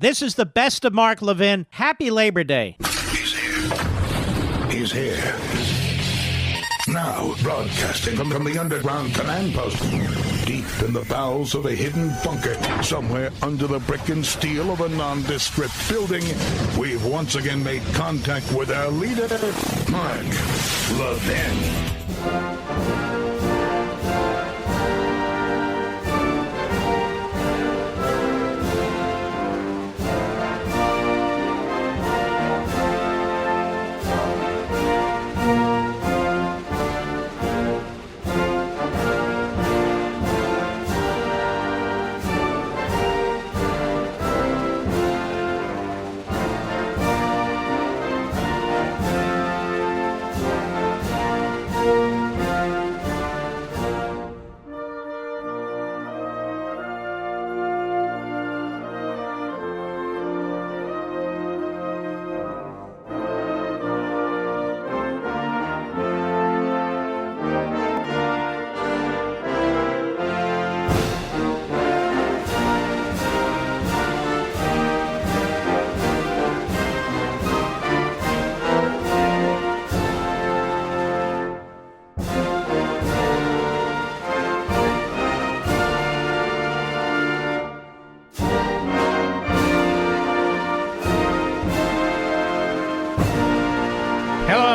This is the best of Mark Levin. Happy Labor Day. He's here. He's here. Now, broadcasting from the underground command post, deep in the bowels of a hidden bunker, somewhere under the brick and steel of a nondescript building, we've once again made contact with our leader, Mark Levin.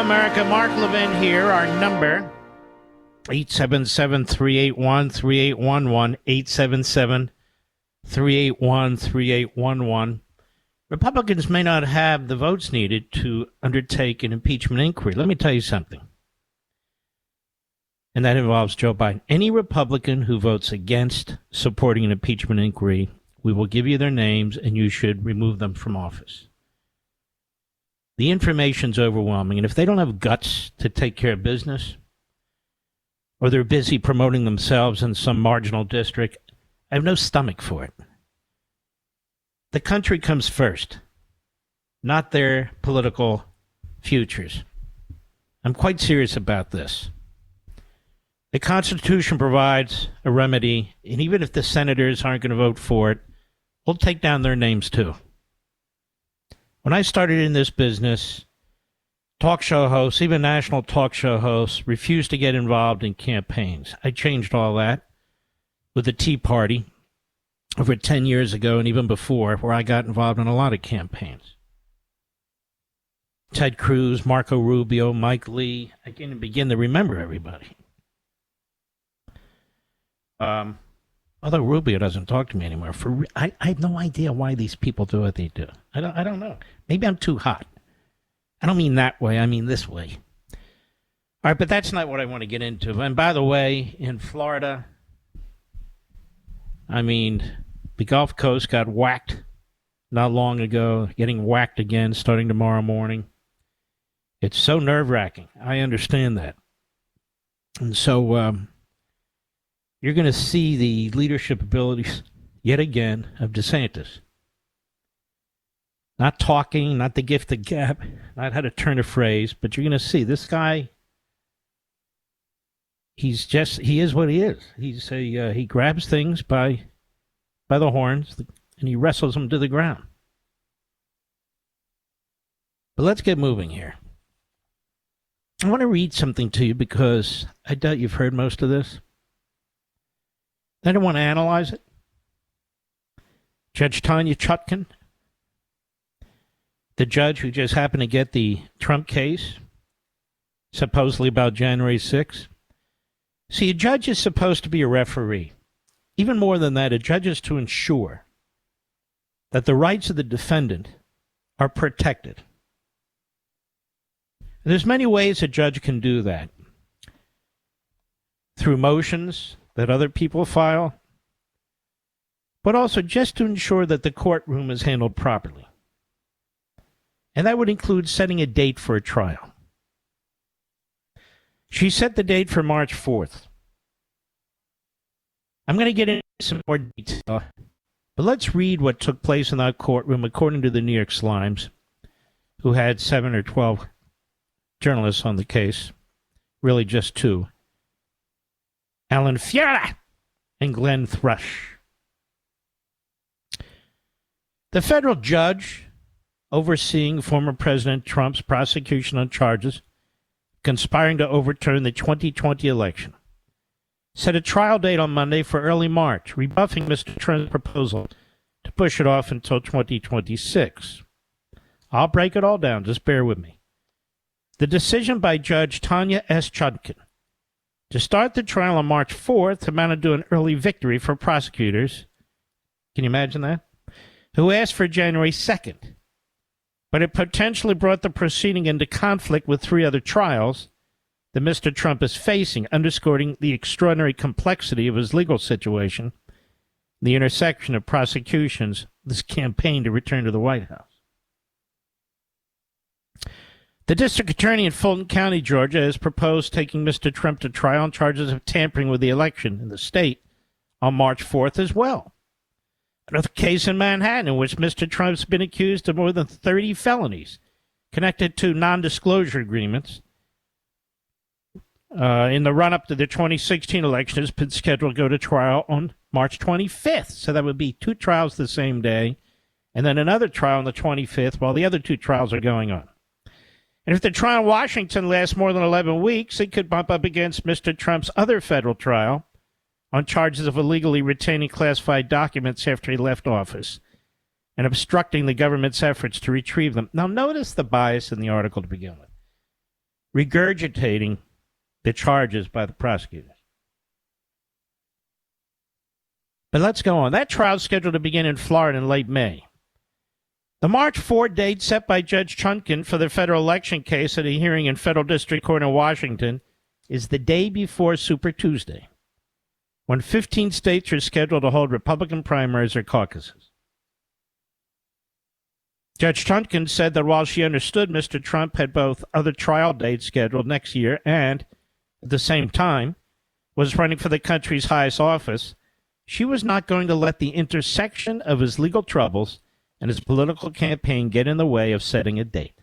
America, Mark Levin here. Our number, 877-381-3811, 877-381-3811. Republicans may not have the votes needed to undertake an impeachment inquiry. Let me tell you something. And that involves Joe Biden. Any Republican who votes against supporting an impeachment inquiry, we will give you their names and you should remove them from office. The information's overwhelming, and if they don't have guts to take care of business, or they're busy promoting themselves in some marginal district, I have no stomach for it. The country comes first, not their political futures. I'm quite serious about this. The Constitution provides a remedy, and even if the senators aren't going to vote for it, we'll take down their names too. When I started in this business, talk show hosts, even national talk show hosts, refused to get involved in campaigns. I changed all that with the Tea Party over 10 years ago and even before, where I got involved in a lot of campaigns. Ted Cruz, Marco Rubio, Mike Lee. I can't even begin to remember everybody. Although Rubio doesn't talk to me anymore. I have no idea why these people do what they do. I don't know. Maybe I'm too hot. I don't mean that way. I mean this way. All right, but that's not what I want to get into. And by the way, in Florida, the Gulf Coast got whacked not long ago, getting whacked again starting tomorrow morning. It's so nerve-wracking. I understand that. And so you're going to see the leadership abilities, yet again, of DeSantis. Not talking, not the gift of gab, not how to turn a phrase, but you're going to see this guy, he is what he is. He grabs things by the horns, and he wrestles them to the ground. But let's get moving here. I want to read something to you because I doubt you've heard most of this. I don't want to analyze it. Judge Tanya Chutkan, the judge who just happened to get the Trump case, supposedly about January 6th. See, a judge is supposed to be a referee. Even more than that, a judge is to ensure that the rights of the defendant are protected. And there's many ways a judge can do that. Through motions that other people file, but also just to ensure that the courtroom is handled properly. And that would include setting a date for a trial. She set the date for March 4th. I'm going to get into some more detail, but let's read what took place in that courtroom according to the New York Slimes, who had 7 or 12 journalists on the case, really just 2. Alan Fiala and Glenn Thrush. The federal judge overseeing former President Trump's prosecution on charges conspiring to overturn the 2020 election set a trial date on Monday for early March, rebuffing Mr. Trump's proposal to push it off until 2026. I'll break it all down. Just bear with me. The decision by Judge Tanya Chutkan to start the trial on March 4th amounted to an early victory for prosecutors. Can you imagine that? Who asked for January 2nd. But it potentially brought the proceeding into conflict with three other trials that Mr. Trump is facing, underscoring the extraordinary complexity of his legal situation, the intersection of prosecutions, this campaign to return to the White House. The district attorney in Fulton County, Georgia, has proposed taking Mr. Trump to trial on charges of tampering with the election in the state on March 4th as well. Another case in Manhattan in which Mr. Trump's been accused of more than 30 felonies connected to non-disclosure agreements in the run-up to the 2016 election has been scheduled to go to trial on March 25th. So that would be two trials the same day, and then another trial on the 25th while the other two trials are going on. And if the trial in Washington lasts more than 11 weeks, it could bump up against Mr. Trump's other federal trial on charges of illegally retaining classified documents after he left office and obstructing the government's efforts to retrieve them. Now, notice the bias in the article to begin with. Regurgitating the charges by the prosecutors. But let's go on. That trial is scheduled to begin in Florida in late May. The March 4 date set by Judge Chutkan for the federal election case at a hearing in Federal District Court in Washington is the day before Super Tuesday, when 15 states are scheduled to hold Republican primaries or caucuses. Judge Chutkan said that while she understood Mr. Trump had both other trial dates scheduled next year and, at the same time, was running for the country's highest office, she was not going to let the intersection of his legal troubles and his political campaign get in the way of setting a date.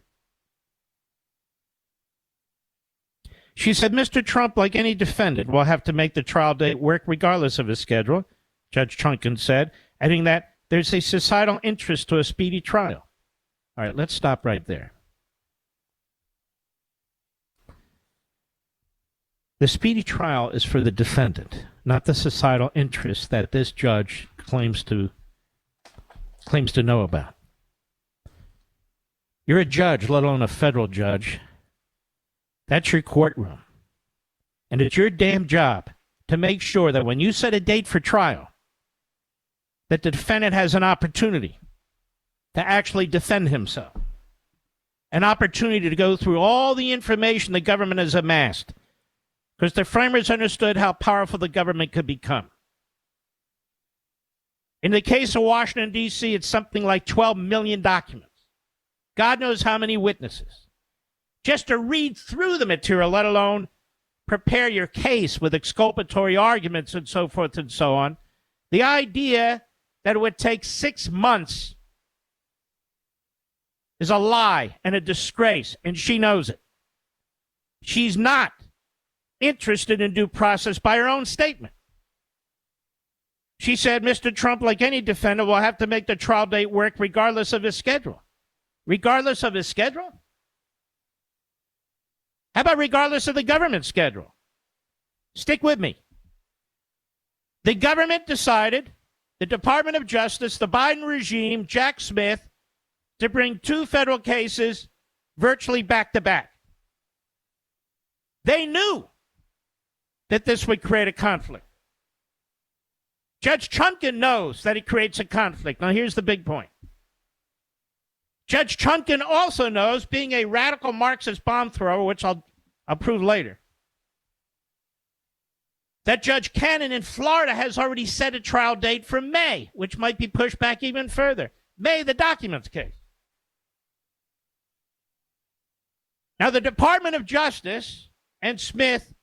She said Mr. Trump, like any defendant, will have to make the trial date work regardless of his schedule, Judge Chutkan said, adding that there's a societal interest to a speedy trial. All right, let's stop right there. The speedy trial is for the defendant, not the societal interest that this judge claims to know about. You're a judge, let alone a federal judge. That's your courtroom. And it's your damn job to make sure that when you set a date for trial, that the defendant has an opportunity to actually defend himself. An opportunity to go through all the information the government has amassed. Because the framers understood how powerful the government could become. In the case of Washington, D.C., it's something like 12 million documents. God knows how many witnesses. Just to read through the material, let alone prepare your case with exculpatory arguments and so forth and so on. The idea that it would take 6 months is a lie and a disgrace, and she knows it. She's not interested in due process by her own statement. She said Mr. Trump, like any defendant, will have to make the trial date work regardless of his schedule. Regardless of his schedule? How about regardless of the government schedule? Stick with me. The government decided, the Department of Justice, the Biden regime, Jack Smith, to bring 2 federal cases virtually back to back. They knew that this would create a conflict. Judge Chutkan knows that it creates a conflict. Now, here's the big point. Judge Chutkan also knows, being a radical Marxist bomb thrower, which I'll prove later, that Judge Cannon in Florida has already set a trial date for May, which might be pushed back even further. May, the documents case. Now, the Department of Justice and Smith,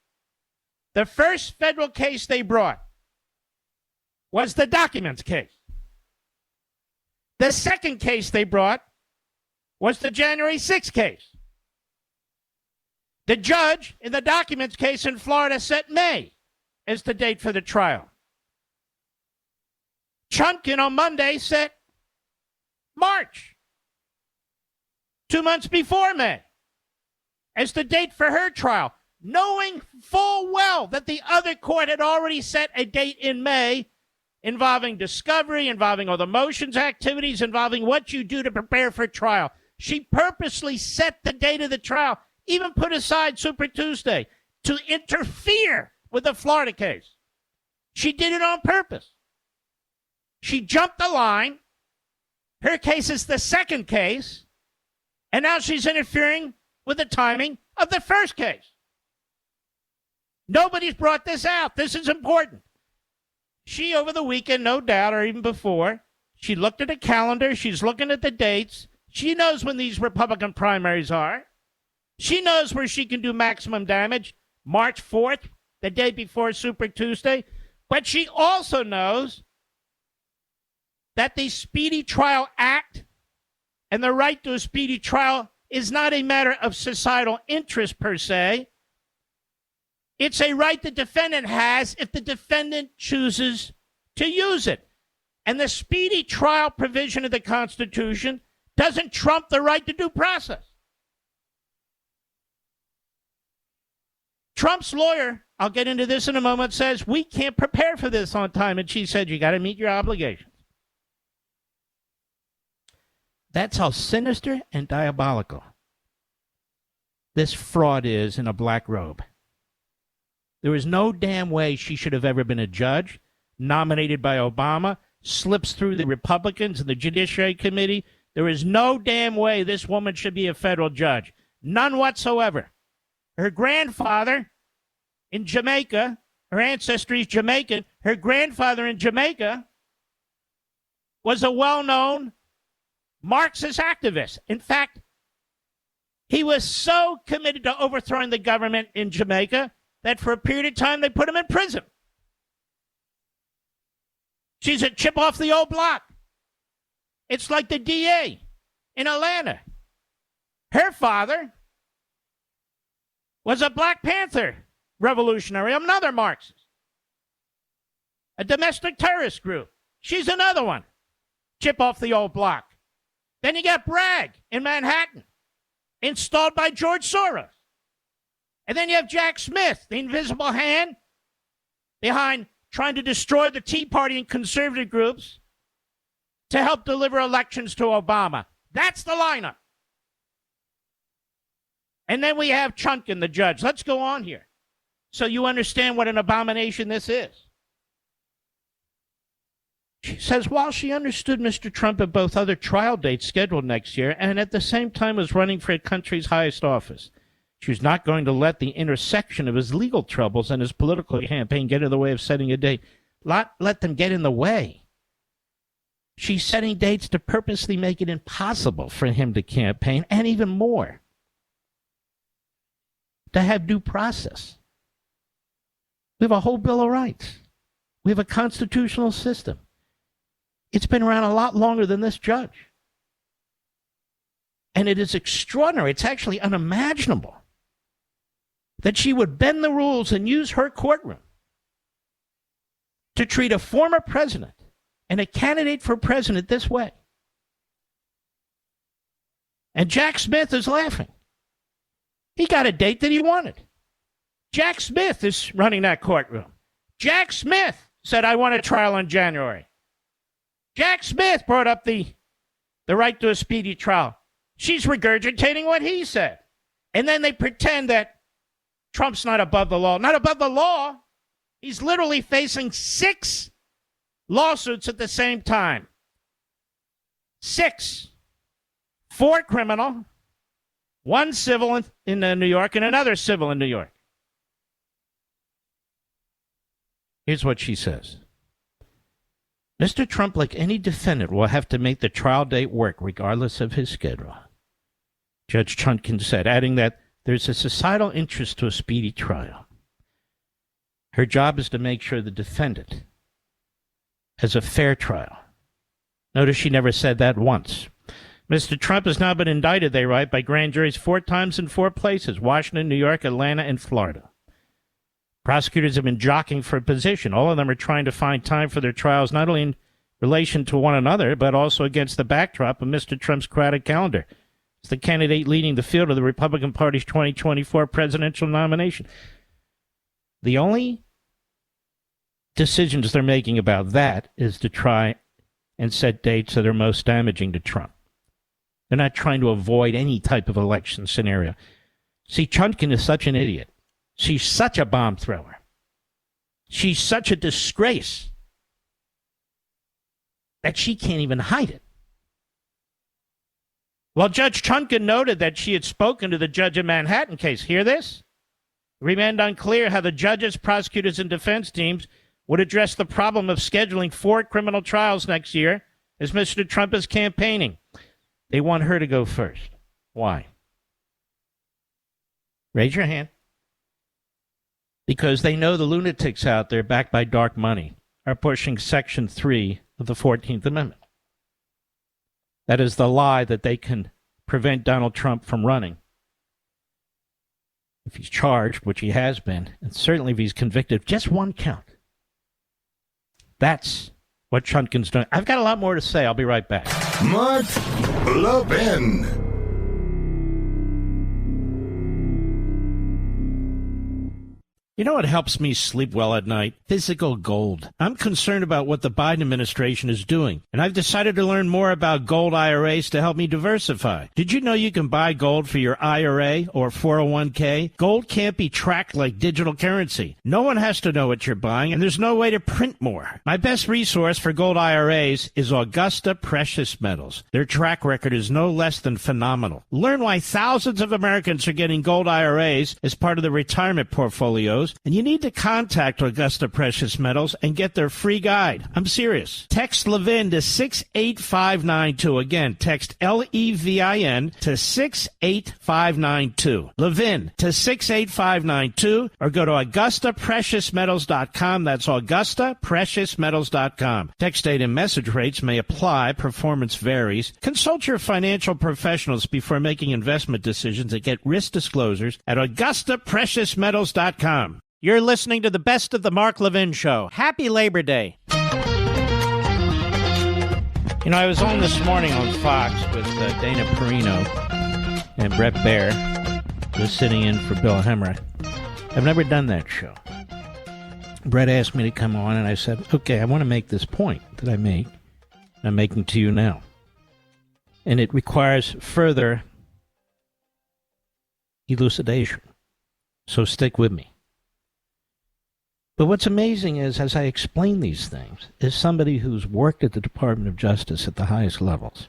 the first federal case they brought was the documents case. The second case they brought was the January 6th case. The judge in the documents case in Florida set May as the date for the trial. Chutkan on Monday set March. 2 months before May, as the date for her trial, knowing full well that the other court had already set a date in May involving discovery, involving all the motions activities, involving what you do to prepare for trial. She purposely set the date of the trial, even put aside Super Tuesday, to interfere with the Florida case. She did it on purpose. She jumped the line. Her case is the second case, and now she's interfering with the timing of the first case. Nobody's brought this out. This is important. She, over the weekend, no doubt, or even before, she looked at the calendar. She's looking at the dates. She knows when these Republican primaries are. She knows where she can do maximum damage. March 4th, the day before Super Tuesday. But she also knows that the Speedy Trial Act and the right to a speedy trial is not a matter of societal interest per se. It's a right the defendant has if the defendant chooses to use it. And the speedy trial provision of the Constitution doesn't trump the right to due process. Trump's lawyer, I'll get into this in a moment, says we can't prepare for this on time. And she said, you got to meet your obligations. That's how sinister and diabolical this fraud is in a black robe. There is no damn way she should have ever been a judge, nominated by Obama, slips through the Republicans and the Judiciary Committee. There is no damn way this woman should be a federal judge. None whatsoever. Her grandfather in Jamaica, her ancestry is Jamaican, her grandfather in Jamaica was a well-known Marxist activist. In fact, he was so committed to overthrowing the government in Jamaica that for a period of time they put him in prison. She's a chip off the old block. It's like the DA in Atlanta. Her father was a Black Panther revolutionary, another Marxist. A domestic terrorist group. She's another one. Chip off the old block. Then you got Bragg in Manhattan, installed by George Soros. And then you have Jack Smith, the invisible hand behind trying to destroy the Tea Party and conservative groups to help deliver elections to Obama. That's the lineup. And then we have Chutkan, the judge. Let's go on here so you understand what an abomination this is. She says, while she understood Mr. Trump had both other trial dates scheduled next year and at the same time was running for a country's highest office, she was not going to let the intersection of his legal troubles and his political campaign get in the way of setting a date. Let them get in the way. She's setting dates to purposely make it impossible for him to campaign, and even more, to have due process. We have a whole Bill of Rights. We have a constitutional system. It's been around a lot longer than this judge. And it is extraordinary. It's actually unimaginable that she would bend the rules and use her courtroom to treat a former president and a candidate for president this way. And Jack Smith is laughing. He got a date that he wanted. Jack Smith is running that courtroom. Jack Smith said, I want a trial in January. Jack Smith brought up the right to a speedy trial. She's regurgitating what he said. And then they pretend that Trump's not above the law. Not above the law. He's literally facing 6 lawsuits at the same time. 6. 4 criminal, 1 civil in New York, and another civil in New York. Here's what she says. Mr. Trump, like any defendant, will have to make the trial date work regardless of his schedule, Judge Chutkan said, adding that there's a societal interest to a speedy trial. Her job is to make sure the defendant has a fair trial. Notice she never said that once. Mr. Trump has now been indicted, they write, by grand juries 4 times in 4 places: Washington, New York, Atlanta, and Florida. Prosecutors have been jockeying for a position. All of them are trying to find time for their trials, not only in relation to one another, but also against the backdrop of Mr. Trump's crowded calendar. It's the candidate leading the field of the Republican Party's 2024 presidential nomination. The only decisions they're making about that is to try and set dates that are most damaging to Trump. They're not trying to avoid any type of election scenario. See, Chutkan is such an idiot. She's such a bomb thrower. She's such a disgrace that she can't even hide it. Well, Judge Chutkan noted that she had spoken to the judge in Manhattan case. Hear this? It remained unclear how the judges, prosecutors, and defense teams would address the problem of scheduling 4 criminal trials next year as Mr. Trump is campaigning. They want her to go first. Why? Raise your hand. Because they know the lunatics out there, backed by dark money, are pushing Section 3 of the 14th Amendment. That is the lie that they can prevent Donald Trump from running. If he's charged, which he has been, and certainly if he's convicted of just one count. That's what Chutkan's doing. I've got a lot more to say. I'll be right back. Mark Levin. You know what helps me sleep well at night? Physical gold. I'm concerned about what the Biden administration is doing, and I've decided to learn more about gold IRAs to help me diversify. Did you know you can buy gold for your IRA or 401k? Gold can't be tracked like digital currency. No one has to know what you're buying, and there's no way to print more. My best resource for gold IRAs is Augusta Precious Metals. Their track record is no less than phenomenal. Learn why thousands of Americans are getting gold IRAs as part of their retirement portfolios, and you need to contact Augusta Precious Metals and get their free guide. I'm serious. Text Levin to 68592. Again, text LEVIN to 68592. Levin to 68592, or go to AugustaPreciousMetals.com. That's AugustaPreciousMetals.com. Text date and message rates may apply. Performance varies. Consult your financial professionals before making investment decisions and get risk disclosures at AugustaPreciousMetals.com. You're listening to the best of the Mark Levin Show. Happy Labor Day. You know, I was on this morning on Fox with Dana Perino and Brett Baer, who was sitting in for Bill Hemmerich. I've never done that show. Brett asked me to come on, and I said, okay, I want to make this point that I'm making to you now. And it requires further elucidation. So stick with me. But what's amazing is, as I explain these things, is somebody who's worked at the Department of Justice at the highest levels.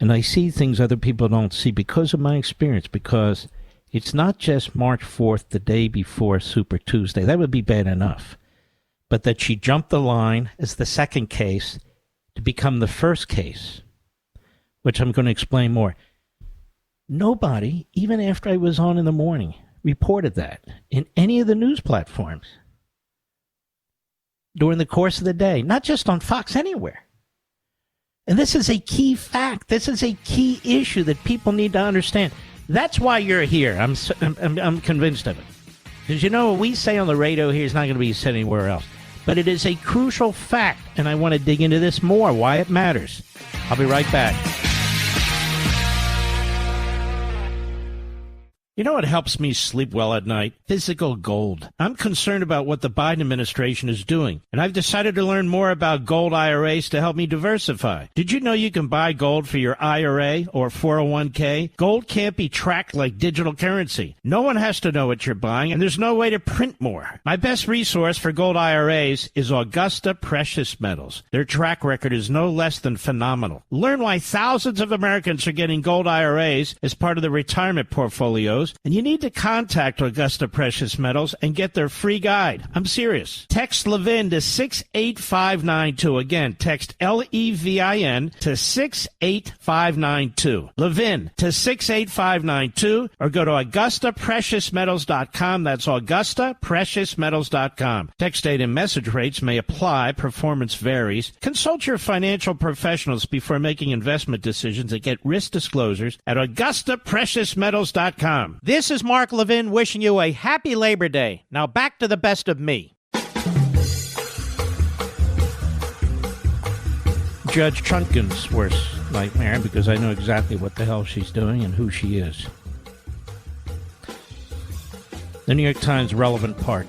And I see things other people don't see because of my experience, because it's not just March 4th, the day before Super Tuesday. That would be bad enough. But that she jumped the line as the second case to become the first case, which I'm going to explain more. Nobody, even after I was on in the morning, reported that in any of the news platforms during the course of the day, not just on Fox, anywhere. And this is a key fact. This is a key issue that people need to understand. That's why you're here. I'm convinced of it. Because you know what we say on the radio here is not going to be said anywhere else. But it is a crucial fact, and I want to dig into this more, why it matters. I'll be right back. You know what helps me sleep well at night? Physical gold. I'm concerned about what the Biden administration is doing, and I've decided to learn more about gold IRAs to help me diversify. Did you know you can buy gold for your IRA or 401k? Gold can't be tracked like digital currency. No one has to know what you're buying, and there's no way to print more. My best resource for gold IRAs is Augusta Precious Metals. Their track record is no less than phenomenal. Learn why thousands of Americans are getting gold IRAs as part of their retirement portfolios, and you need to contact Augusta Precious Metals and get their free guide. I'm serious. Text Levin to 68592. Again, text LEVIN to 68592. Levin to 68592, or go to AugustaPreciousMetals.com. That's AugustaPreciousMetals.com. Text date and message rates may apply. Performance varies. Consult your financial professionals before making investment decisions and get risk disclosures at AugustaPreciousMetals.com. This is Mark Levin wishing you a happy Labor Day. Now back to the best of me. Judge Chutkan's worst nightmare, because I know exactly what the hell she's doing and who she is. The New York Times relevant part.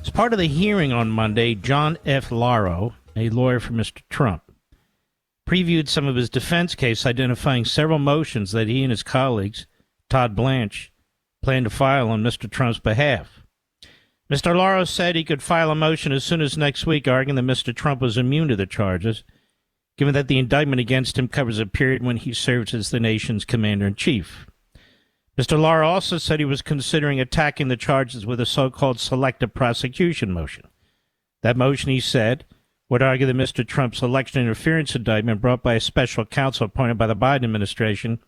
As part of the hearing on Monday, John F. Laro, a lawyer for Mr. Trump, previewed some of his defense case, identifying several motions that he and his colleagues, Todd Blanche, plan to file on Mr. Trump's behalf. Mr. Laro said he could file a motion as soon as next week, arguing that Mr. Trump was immune to the charges, given that the indictment against him covers a period when he served as the nation's commander-in-chief. Mr. Laro also said he was considering attacking the charges with a so-called selective prosecution motion. That motion, he said, would argue that Mr. Trump's election interference indictment brought by a special counsel appointed by the Biden administration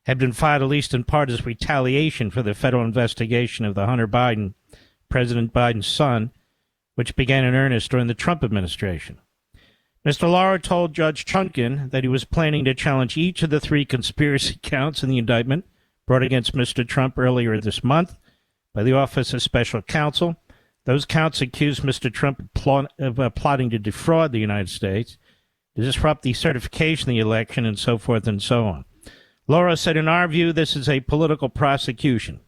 had been filed at least in part as retaliation for the federal investigation of the Hunter Biden, President Biden's son, which began in earnest during the Trump administration. Mr. Laro told Judge Chutkan that he was planning to challenge each of the 3 conspiracy counts in the indictment brought against Mr. Trump earlier this month by the Office of Special Counsel. Those counts accused Mr. Trump of plotting to defraud the United States, to disrupt the certification of the election, and so forth and so on. Laura said, in our view, this is a political prosecution.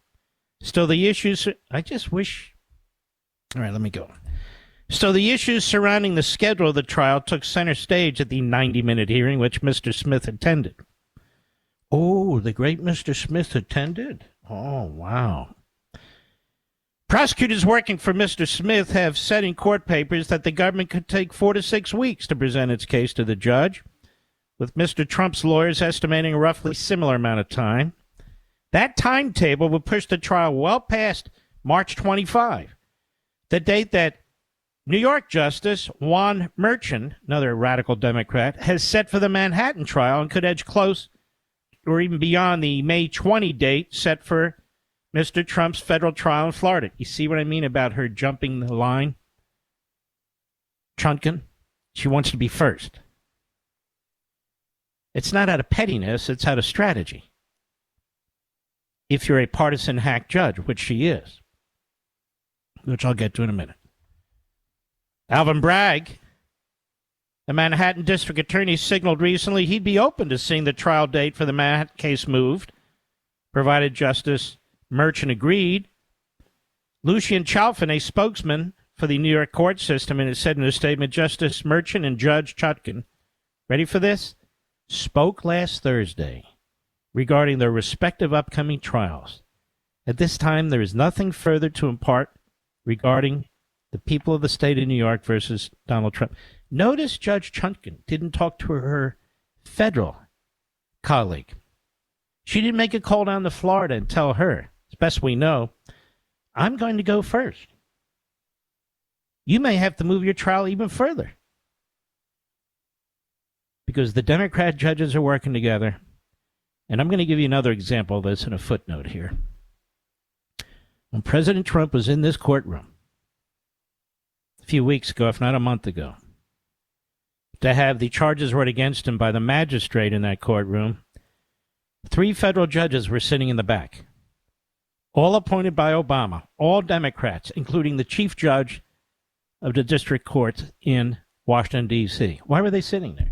Still, the issues... All right, let me go. So the issues surrounding the schedule of the trial took center stage at the 90-minute hearing, which Mr. Smith attended. Oh, the great Mr. Smith attended? Oh, wow. Prosecutors working for Mr. Smith have said in court papers that the government could take 4 to 6 weeks to present its case to the judge, with Mr. Trump's lawyers estimating a roughly similar amount of time. That timetable would push the trial well past March 25, the date that New York Justice Juan Merchan, another radical Democrat, has set for the Manhattan trial, and could edge close or even beyond the May 20 date set for Mr. Trump's federal trial in Florida. You see what I mean about her jumping the line? Chutkan, she wants to be first. It's not out of pettiness, it's out of strategy. If you're a partisan hack judge, which she is, which I'll get to in a minute. Alvin Bragg, the Manhattan District Attorney, signaled recently he'd be open to seeing the trial date for the Manhattan case moved, provided Justice Merchan agreed. Lucien Chalfin, a spokesman for the New York court system, and has said in a statement, Justice Merchan and Judge Chutkan, ready for this, spoke last Thursday regarding their respective upcoming trials. At this time, there is nothing further to impart regarding the people of the state of New York versus Donald Trump. Notice Judge Chutkan didn't talk to her federal colleague. She didn't make a call down to Florida and tell her, as best we know, I'm going to go first. You may have to move your trial even further, because the Democrat judges are working together. And I'm going to give you another example of this in a footnote here. When President Trump was in this courtroom a few weeks ago, if not a month ago, to have the charges brought against him by the magistrate in that courtroom, 3 federal judges were sitting in the back, all appointed by Obama, all Democrats, including the chief judge of the district court in Washington, D.C. Why were they sitting there?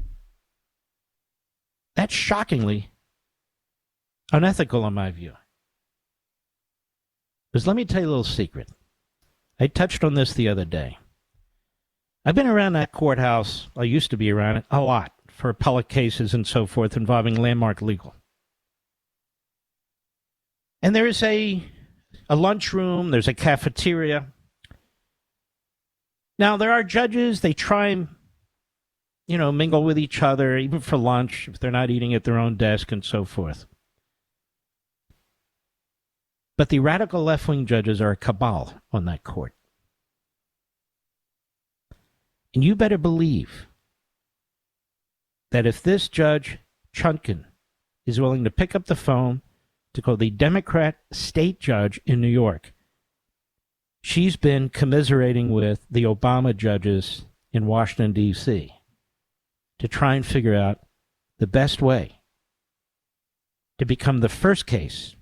That's shockingly unethical in my view. Because let me tell you a little secret. I touched on this the other day. I've been around that courthouse, I used to be around it, a lot, for appellate cases and so forth involving Landmark Legal. And there is a lunchroom, there's a cafeteria. Now, there are judges, they try and, mingle with each other, even for lunch, if they're not eating at their own desk and so forth. But the radical left-wing judges are a cabal on that court. And you better believe that if this Judge Chutkan is willing to pick up the phone to call the Democrat state judge in New York, she's been commiserating with the Obama judges in Washington, D.C. to try and figure out the best way to become the first case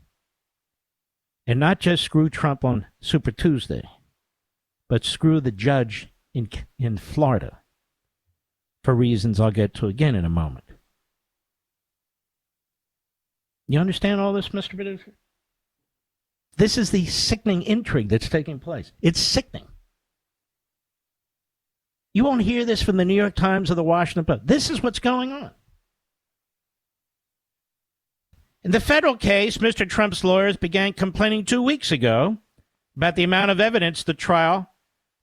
and not just screw Trump on Super Tuesday, but screw the judge in Florida for reasons I'll get to again in a moment. You understand all this, Mr. Producer? This is the sickening intrigue that's taking place. It's sickening. You won't hear this from the New York Times or the Washington Post. This is what's going on. In the federal case, Mr. Trump's lawyers began complaining 2 weeks ago about the amount of evidence the trial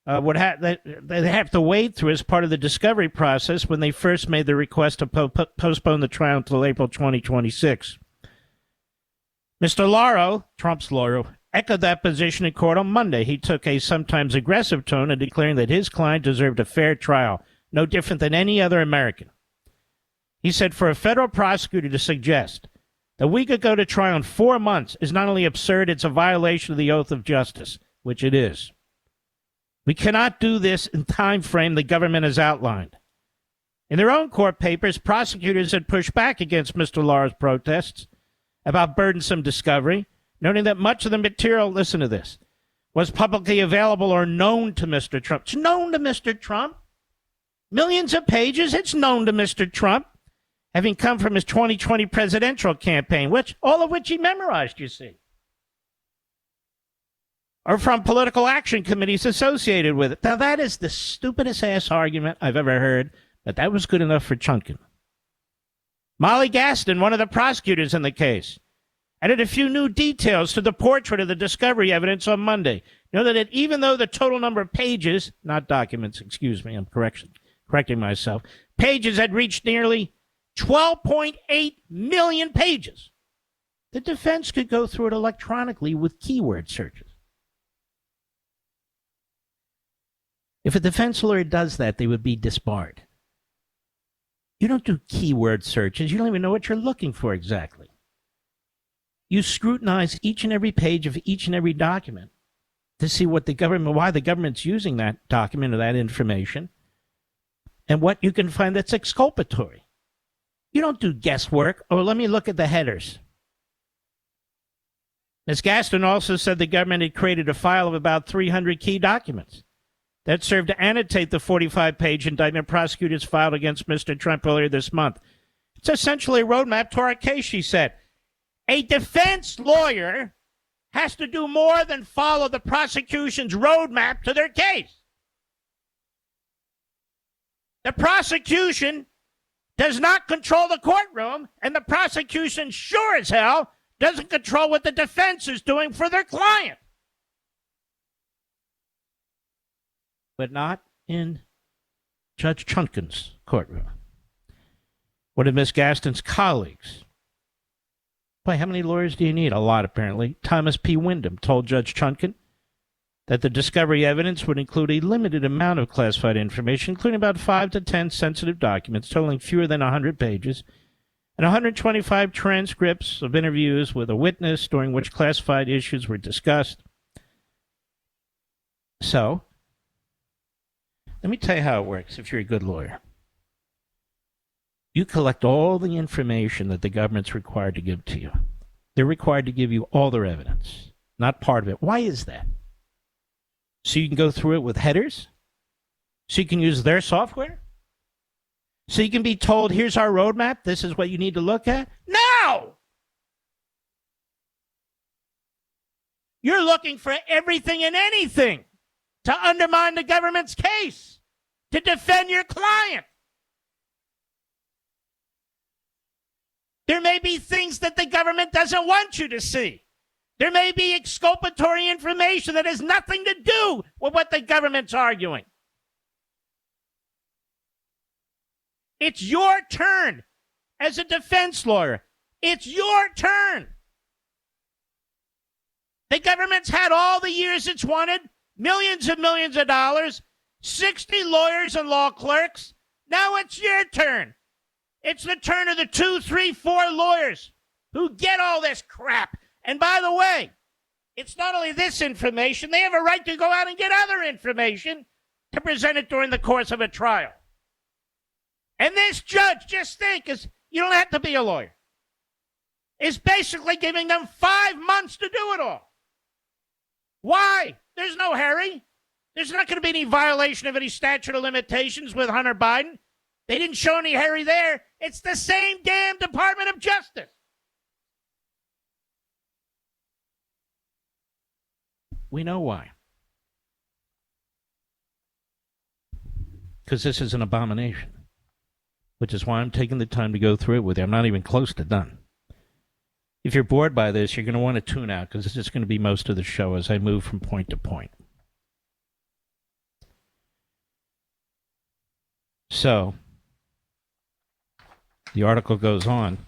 would they have to wade through as part of the discovery process when they first made the request to postpone the trial until April 2026. Mr. Lauro, Trump's lawyer, echoed that position in court on Monday. He took a sometimes aggressive tone in declaring that his client deserved a fair trial, no different than any other American. He said, for a federal prosecutor to suggest that we could go to trial in 4 months is not only absurd, it's a violation of the oath of justice, which it is. We cannot do this in time frame the government has outlined. In their own court papers, prosecutors had pushed back against Mr. Lauro's protests about burdensome discovery, noting that much of the material, listen to this, was publicly available or known to Mr. Trump. It's known to Mr. Trump. Millions of pages, it's known to Mr. Trump, having come from his 2020 presidential campaign, all of which he memorized, you see. Or from political action committees associated with it. Now, that is the stupidest ass argument I've ever heard, but that was good enough for Chutkan. Molly Gaston, one of the prosecutors in the case, added a few new details to the portrait of the discovery evidence on Monday. Noted that even though the total number of pages, not documents, excuse me, I'm correcting myself, pages had reached nearly 12.8 million pages, the defense could go through it electronically with keyword searches. If a defense lawyer does that, they would be disbarred. You don't do keyword searches. You don't even know what you're looking for exactly. You scrutinize each and every page of each and every document to see what why the government's using that document or that information, and what you can find that's exculpatory. You don't do guesswork. Oh, let me look at the headers. Ms. Gaston also said the government had created a file of about 300 key documents that served to annotate the 45-page indictment prosecutors filed against Mr. Trump earlier this month. It's essentially a roadmap to our case, she said. A defense lawyer has to do more than follow the prosecution's roadmap to their case. The prosecution does not control the courtroom, and the prosecution sure as hell doesn't control what the defense is doing for their client. But not in Judge Chutkan's courtroom. One of Ms. Gaston's colleagues, boy, how many lawyers do you need? A lot, apparently. Thomas P. Wyndham told Judge Chutkan that the discovery evidence would include a limited amount of classified information, including about 5 to 10 sensitive documents totaling fewer than 100 pages, and 125 transcripts of interviews with a witness during which classified issues were discussed. So, let me tell you how it works if you're a good lawyer. You collect all the information that the government's required to give to you. They're required to give you all their evidence, not part of it. Why is that? So you can go through it with headers? So you can use their software? So you can be told, here's our roadmap, this is what you need to look at? No! You're looking for everything and anything to undermine the government's case, to defend your client. There may be things that the government doesn't want you to see. There may be exculpatory information that has nothing to do with what the government's arguing. It's your turn as a defense lawyer. It's your turn. The government's had all the years it's wanted, millions and millions of dollars, 60 lawyers and law clerks. Now it's your turn. It's the turn of the 2, 3, 4 lawyers who get all this crap. And by the way, it's not only this information, they have a right to go out and get other information to present it during the course of a trial. And this judge, just think, you don't have to be a lawyer, is basically giving them 5 months to do it all. Why? There's no hurry. There's not going to be any violation of any statute of limitations with Hunter Biden. They didn't show any hurry there. It's the same damn Department of Justice. We know why. Because this is an abomination, which is why I'm taking the time to go through it with you. I'm not even close to done. If you're bored by this, you're going to want to tune out because this is going to be most of the show as I move from point to point. So, the article goes on.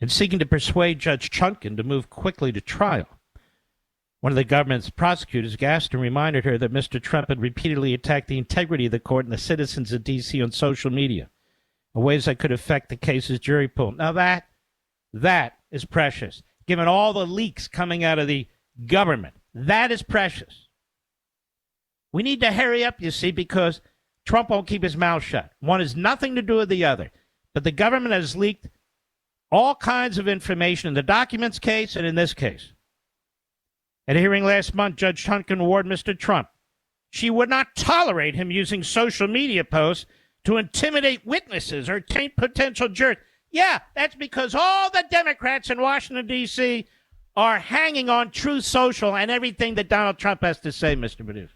In seeking to persuade Judge Chutkan to move quickly to trial, one of the government's prosecutors gasped and reminded her that Mr. Trump had repeatedly attacked the integrity of the court and the citizens of D.C. on social media in ways that could affect the case's jury pool. Now that is precious. Given all the leaks coming out of the government, that is precious. We need to hurry up, you see, because Trump won't keep his mouth shut. One has nothing to do with the other. But the government has leaked all kinds of information in the documents case and in this case. At a hearing last month, Judge Chutkan warned Mr. Trump she would not tolerate him using social media posts to intimidate witnesses or taint potential jurors. Yeah, that's because all the Democrats in Washington, D.C. are hanging on Truth Social and everything that Donald Trump has to say, Mr. Producer.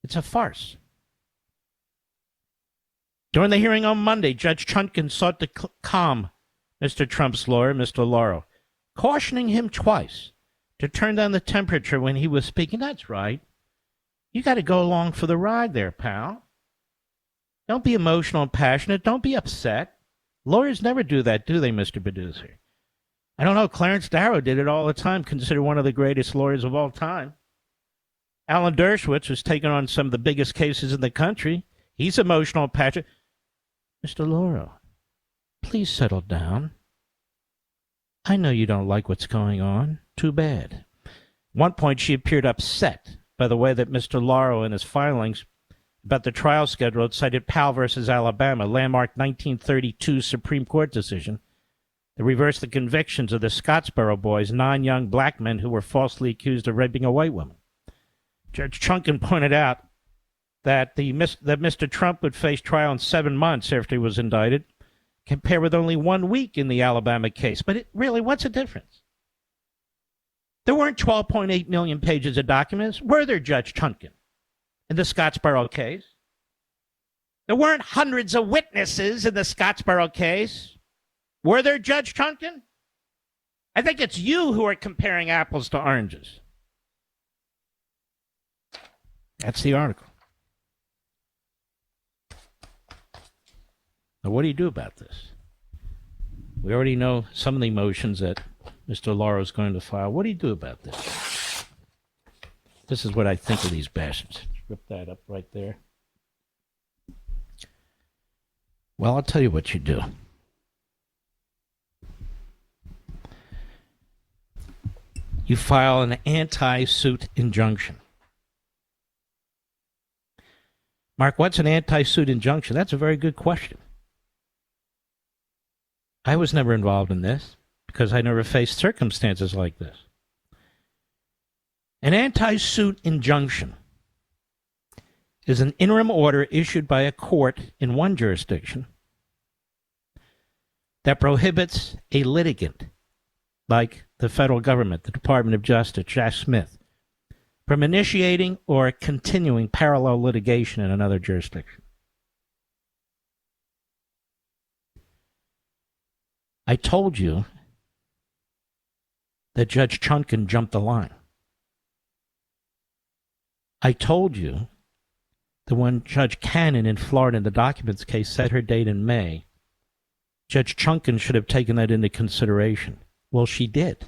It's a farce. During the hearing on Monday, Judge Chutkan sought to calm Mr. Trump's lawyer, Mr. Lauro, cautioning him twice to turn down the temperature when he was speaking. That's right. You got to go along for the ride there, pal. Don't be emotional and passionate. Don't be upset. Lawyers never do that, do they, Mr. Producer? I don't know. Clarence Darrow did it all the time, considered one of the greatest lawyers of all time. Alan Dershowitz was taking on some of the biggest cases in the country. He's emotional and passionate. Mr. Lauro, please settle down. I know you don't like what's going on. Too bad. At one point, she appeared upset by the way that Mr. Lauro in his filings about the trial schedule had cited Powell versus Alabama, landmark 1932 Supreme Court decision that reversed the convictions of the Scottsboro boys, 9 young black men who were falsely accused of raping a white woman. Judge Chutkan pointed out that Mr. Trump would face trial in 7 months after he was indicted, compared with only 1 week in the Alabama case. But really, what's the difference? There weren't 12.8 million pages of documents, were there, Judge Chutkan, in the Scottsboro case? There weren't hundreds of witnesses in the Scottsboro case, were there, Judge Chutkan? I think it's you who are comparing apples to oranges. That's the article. Now, what do you do about this? We already know some of the motions that Mr. Lauro is going to file. What do you do about this? This is what I think of these bastards. Rip that up right there. Well, I'll tell you what you do. You file an anti-suit injunction. Mark, what's an anti-suit injunction? That's a very good question. I was never involved in this because I never faced circumstances like this. An anti-suit injunction is an interim order issued by a court in one jurisdiction that prohibits a litigant, like the federal government, the Department of Justice, Jack Smith, from initiating or continuing parallel litigation in another jurisdiction. I told you that Judge Chutkan jumped the line. I told you that when Judge Cannon in Florida in the documents case set her date in May, Judge Chutkan should have taken that into consideration. Well, she did.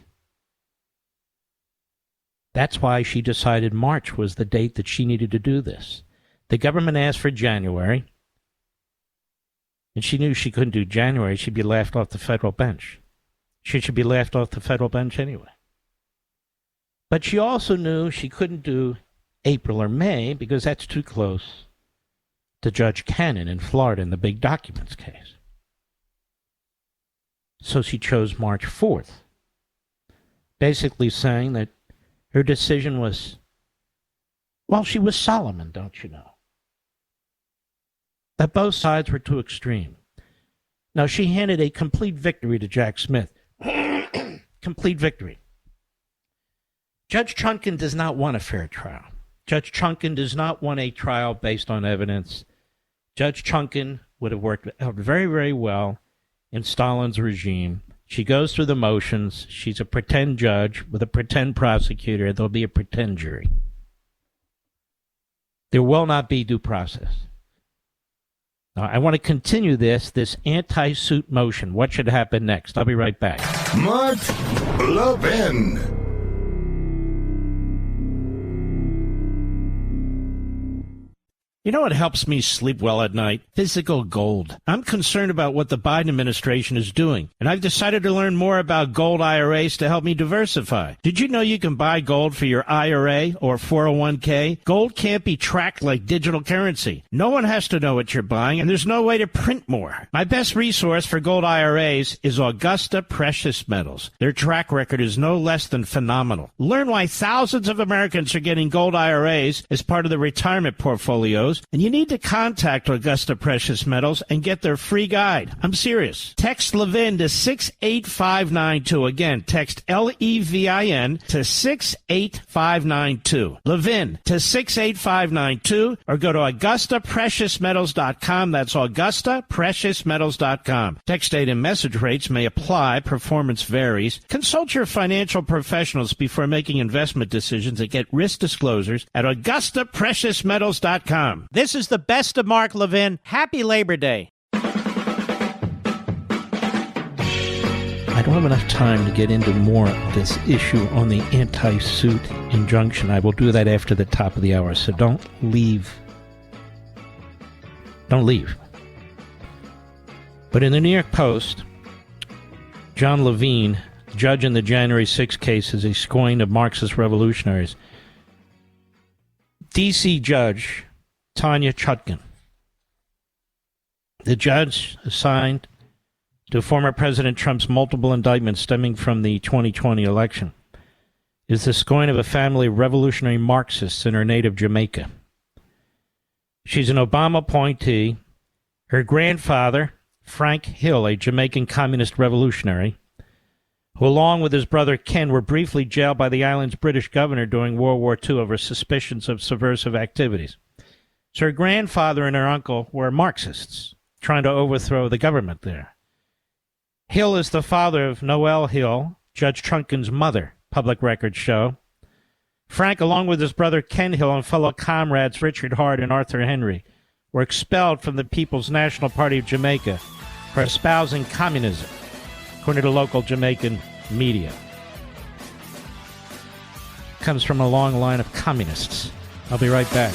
That's why she decided March was the date that she needed to do this. The government asked for January, and she knew she couldn't do January. She'd be laughed off the federal bench. She should be laughed off the federal bench anyway. But she also knew she couldn't do April or May because that's too close to Judge Cannon in Florida in the big documents case. So she chose March 4th, basically saying that her decision was, well, she was Solomon, don't you know? that both sides were too extreme. Now, she handed a complete victory to Jack Smith. Complete victory. Judge Chutkan does not want a fair trial. Judge Chutkan does not want a trial based on evidence. Judge Chutkan would have worked out very, very well in Stalin's regime. She goes through the motions. She's a pretend judge with a pretend prosecutor. There'll be a pretend jury. There will not be due process. Now, I want to continue this anti-suit motion. What should happen next? I'll be right back. Mark Levin. You know what helps me sleep well at night? Physical gold. I'm concerned about what the Biden administration is doing, and I've decided to learn more about gold IRAs to help me diversify. Did you know you can buy gold for your IRA or 401k? Gold can't be tracked like digital currency. No one has to know what you're buying, and there's no way to print more. My best resource for gold IRAs is Augusta Precious Metals. Their track record is no less than phenomenal. Learn why thousands of Americans are getting gold IRAs as part of their retirement portfolios. And you need to contact Augusta Precious Metals and get their free guide. I'm serious. Text Levin to 68592. Again, text LEVIN to 68592. Levin to 68592, or go to AugustaPreciousMetals.com. That's AugustaPreciousMetals.com. Text date and message rates may apply. Performance varies. Consult your financial professionals before making investment decisions and get risk disclosures at AugustaPreciousMetals.com. This is the best of Mark Levin. Happy Labor Day. I don't have enough time to get into more of this issue on the anti-suit injunction. I will do that after the top of the hour, so don't leave. Don't leave. But in the New York Post, John Levine, judge in the January 6 case, is a scourge of Marxist revolutionaries. D.C. judge Tanya Chutkan, the judge assigned to former President Trump's multiple indictments stemming from the 2020 election, is the scourge of a family of revolutionary Marxists in her native Jamaica. She's an Obama appointee. Her grandfather, Frank Hill, a Jamaican communist revolutionary, who along with his brother Ken were briefly jailed by the island's British governor during World War II over suspicions of subversive activities. So her grandfather and her uncle were Marxists, trying to overthrow the government there. Hill is the father of Noelle Hill, Judge Chutkan's mother, public records show. Frank, along with his brother Ken Hill and fellow comrades Richard Hart and Arthur Henry, were expelled from the People's National Party of Jamaica for espousing communism, according to local Jamaican media. Comes from a long line of communists. I'll be right back.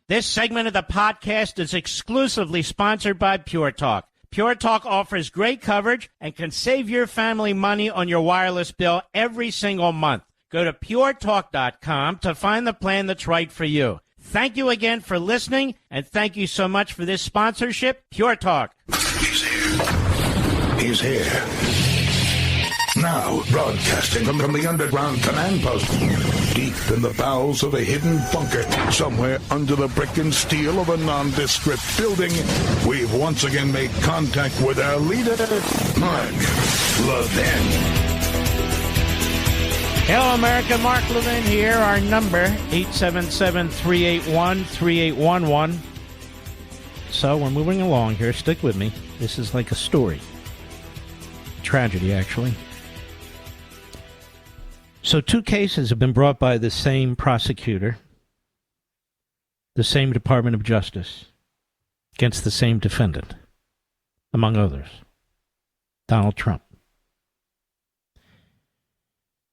This segment of the podcast is exclusively sponsored by Pure Talk. Pure Talk offers great coverage and can save your family money on your wireless bill every single month. Go to puretalk.com to find the plan that's right for you. Thank you again for listening, and thank you so much for this sponsorship, Pure Talk. He's here. He's here. Now, broadcasting from the underground command post, deep in the bowels of a hidden bunker, somewhere under the brick and steel of a nondescript building, we've once again made contact with our leader, Mark Levin. Hello, America. Mark Levin here. Our number, 877-381-3811. So we're moving along here. Stick with me. This is like a story. Tragedy, actually. So 2 cases have been brought by the same prosecutor, the same Department of Justice, against the same defendant, among others, Donald Trump.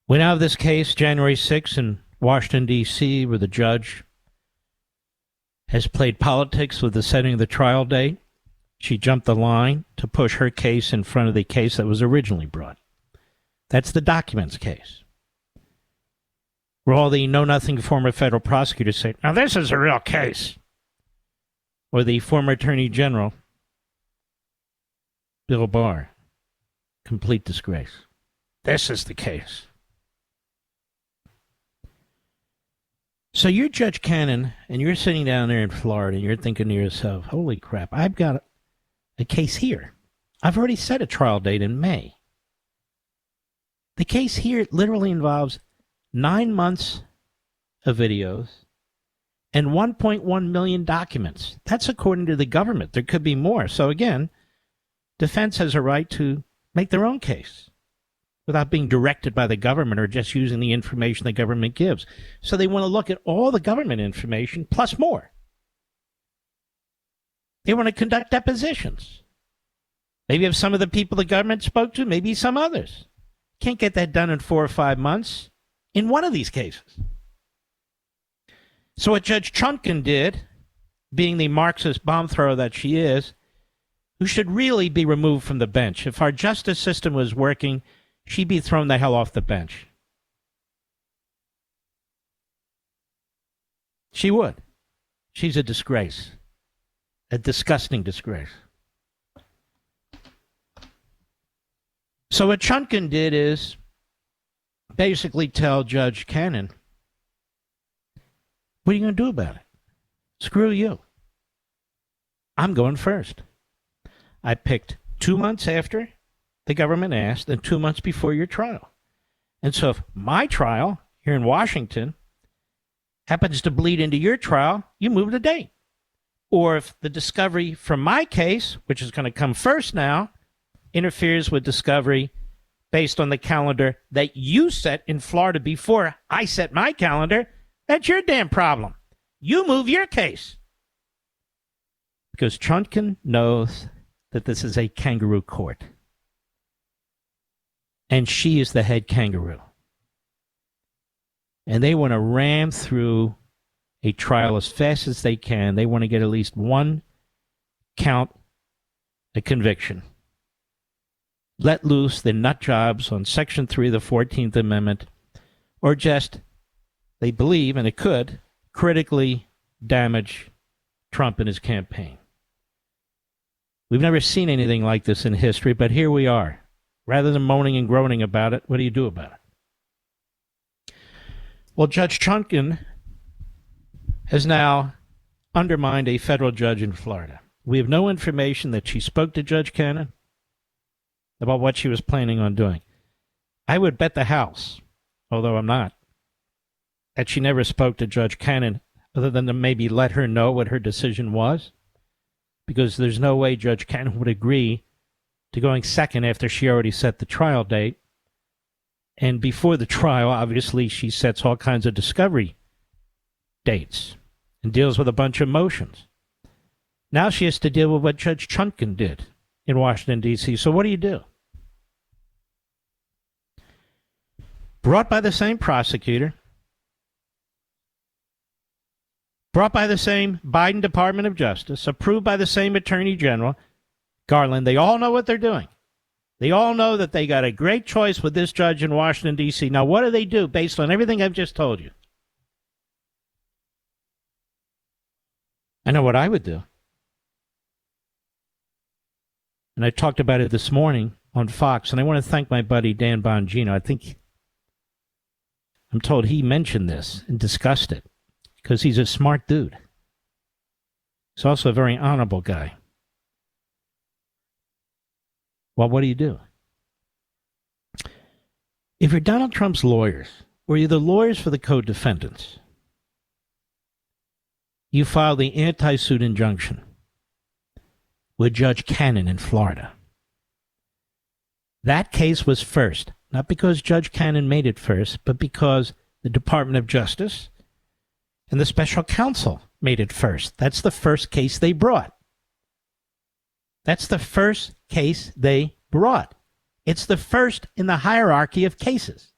We now have this case, January 6th in Washington, D.C., where the judge has played politics with the setting of the trial date. She jumped the line to push her case in front of the case that was originally brought. That's the documents case, where all the know-nothing former federal prosecutors say, now this is a real case. Or the former Attorney General, Bill Barr, complete disgrace. This is the case. So you're Judge Cannon, and you're sitting down there in Florida, and you're thinking to yourself, holy crap, I've got a case here. I've already set a trial date in May. The case here literally involves 9 months of videos and 1.1 million documents. That's according to the government. There could be more. So again, defense has a right to make their own case without being directed by the government or just using the information the government gives. So they want to look at all the government information plus more. They want to conduct depositions. Maybe of some of the people the government spoke to, maybe some others. Can't get that done in 4 or 5 months in one of these cases. So what Judge Chutkan did, being the Marxist bomb thrower that she is, who should really be removed from the bench. If our justice system was working, she'd be thrown the hell off the bench. She would. She's a disgrace. A disgusting disgrace. So what Chutkan did is basically tell Judge Cannon, what are you going to do about it? Screw you. I'm going first. I picked 2 months after the government asked and 2 months before your trial. And so if my trial here in Washington happens to bleed into your trial, you move the date. Or if the discovery from my case, which is going to come first now, interferes with discovery based on the calendar that you set in Florida before I set my calendar, that's your damn problem. You move your case. Because Chutkan knows that this is a kangaroo court. And she is the head kangaroo. And they want to ram through a trial as fast as they can. They want to get at least one count, a conviction. Let loose the nut jobs on Section 3 of the 14th Amendment, or just, they believe, and it could, critically damage Trump and his campaign. We've never seen anything like this in history, but here we are. Rather than moaning and groaning about it, what do you do about it? Well, Judge Chutkan has now undermined a federal judge in Florida. We have no information that she spoke to Judge Cannon about what she was planning on doing. I would bet the house, although I'm not, that she never spoke to Judge Cannon other than to maybe let her know what her decision was, because there's no way Judge Cannon would agree to going second after she already set the trial date. And before the trial, obviously, she sets all kinds of discovery dates and deals with a bunch of motions. Now she has to deal with what Judge Chutkan did in Washington, D.C. So what do? Brought by the same prosecutor, brought by the same Biden Department of Justice, approved by the same Attorney General, Garland. They all know what they're doing. They all know that they got a great choice with this judge in Washington, D.C. Now, what do they do based on everything I've just told you? I know what I would do. And I talked about it this morning on Fox, and I want to thank my buddy Dan Bongino. I'm told he mentioned this and discussed it because he's a smart dude. He's also a very honorable guy. Well, what do? If you're Donald Trump's lawyers, or you're the lawyers for the co-defendants, you file the anti-suit injunction with Judge Cannon in Florida. That case was first, not because Judge Cannon made it first, but because the Department of Justice and the special counsel made it first. That's the first case they brought. That's the first case they brought. It's the first in the hierarchy of cases.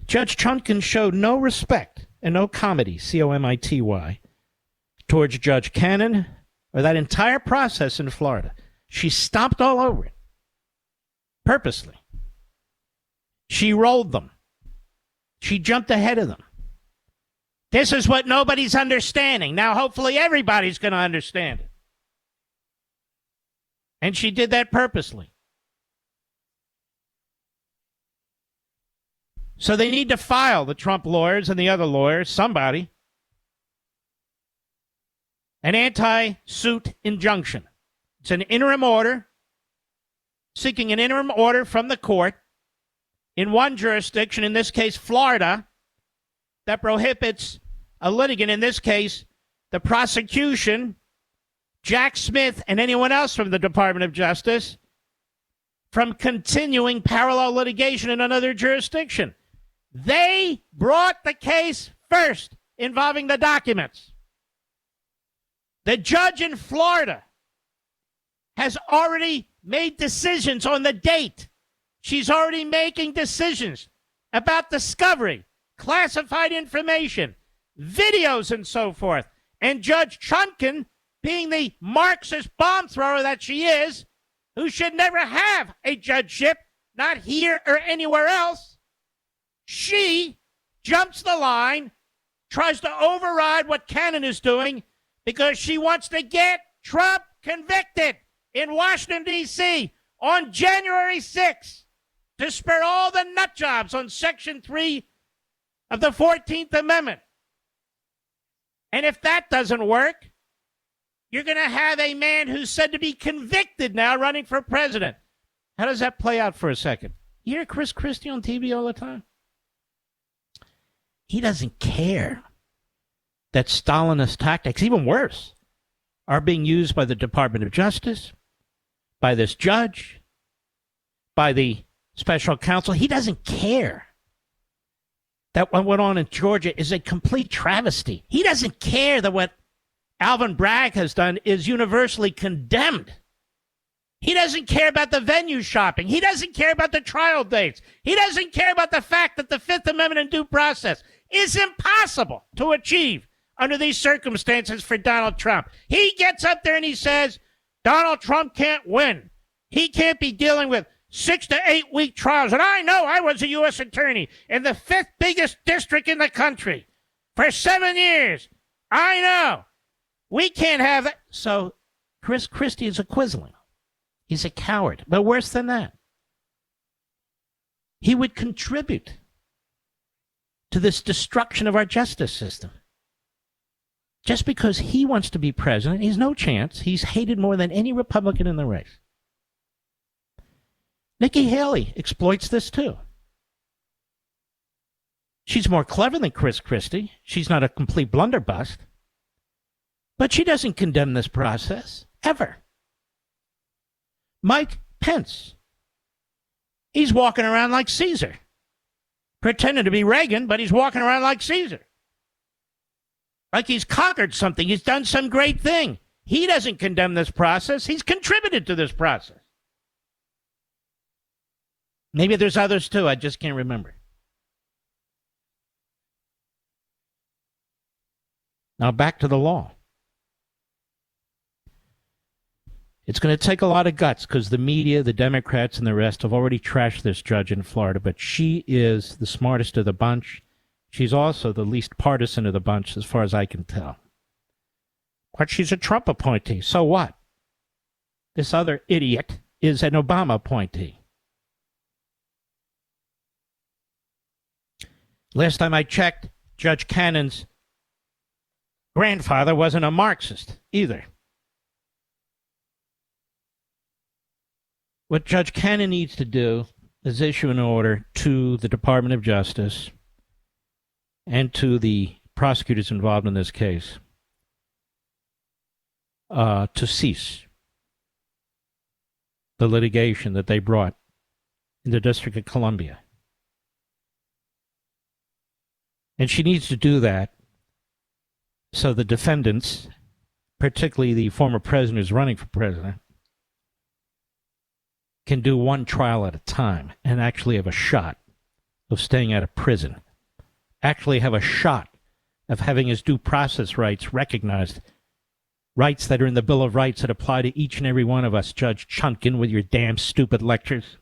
Judge Chutkan showed no respect and no comity, C-O-M-I-T-Y, towards Judge Cannon or that entire process in Florida. She stomped all over it. Purposely. She rolled them. She jumped ahead of them. This is what nobody's understanding. Now, hopefully, everybody's going to understand it. And she did that purposely. So they need to file, the Trump lawyers and the other lawyers, somebody, an anti-suit injunction. It's an interim order, seeking an interim order from the court in one jurisdiction, in this case, Florida, that prohibits a litigant, in this case, the prosecution, Jack Smith, and anyone else from the Department of Justice, from continuing parallel litigation in another jurisdiction. They brought the case first involving the documents. The judge in Florida has already made decisions on the date. She's already making decisions about discovery, classified information, videos, and so forth. And Judge Chutkan, being the Marxist bomb thrower that she is, who should never have a judgeship, not here or anywhere else, she jumps the line, tries to override what Cannon is doing because she wants to get Trump convicted in Washington, D.C. on January 6th to spare all the nut jobs on Section 3 of the 14th Amendment. And if that doesn't work, you're going to have a man who's said to be convicted now running for president. How does that play out for a second? You hear Chris Christie on TV all the time? He doesn't care that Stalinist tactics, even worse, are being used by the Department of Justice, by this judge, by the special counsel. He doesn't care that what went on in Georgia is a complete travesty. He doesn't care that what Alvin Bragg has done is universally condemned. He doesn't care about the venue shopping. He doesn't care about the trial dates. He doesn't care about the fact that the Fifth Amendment and due process is impossible to achieve under these circumstances for Donald Trump. He gets up there and he says, Donald Trump can't win. He can't be dealing with 6 to 8 week trials. And I know, I was a U.S. attorney in the 5th biggest district in the country for 7 years. I know. We can't have that. So Chris Christie is a quisling. He's a coward. But worse than that, he would contribute to this destruction of our justice system. Just because he wants to be president, he's no chance. He's hated more than any Republican in the race. Nikki Haley exploits this too. She's more clever than Chris Christie. She's not a complete blunderbuss. But she doesn't condemn this process, ever. Mike Pence, he's walking around like Caesar, pretending to be Reagan, but he's walking around like Caesar. Like he's conquered something. He's done some great thing. He doesn't condemn this process. He's contributed to this process. Maybe there's others too. I just can't remember. Now back to the law. It's going to take a lot of guts because the media, the Democrats, and the rest have already trashed this judge in Florida, but she is the smartest of the bunch. She's also the least partisan of the bunch, as far as I can tell. But she's a Trump appointee. So what? This other idiot is an Obama appointee. Last time I checked, Judge Cannon's grandfather wasn't a Marxist either. What Judge Cannon needs to do is issue an order to the Department of Justice and to the prosecutors involved in this case to cease the litigation that they brought in the District of Columbia. And she needs to do that so the defendants, particularly the former president who's running for president, can do one trial at a time and actually have a shot of staying out of prison, actually have a shot of having his due process rights recognized, rights that are in the Bill of Rights that apply to each and every one of us, Judge Chutkan, with your damn stupid lectures.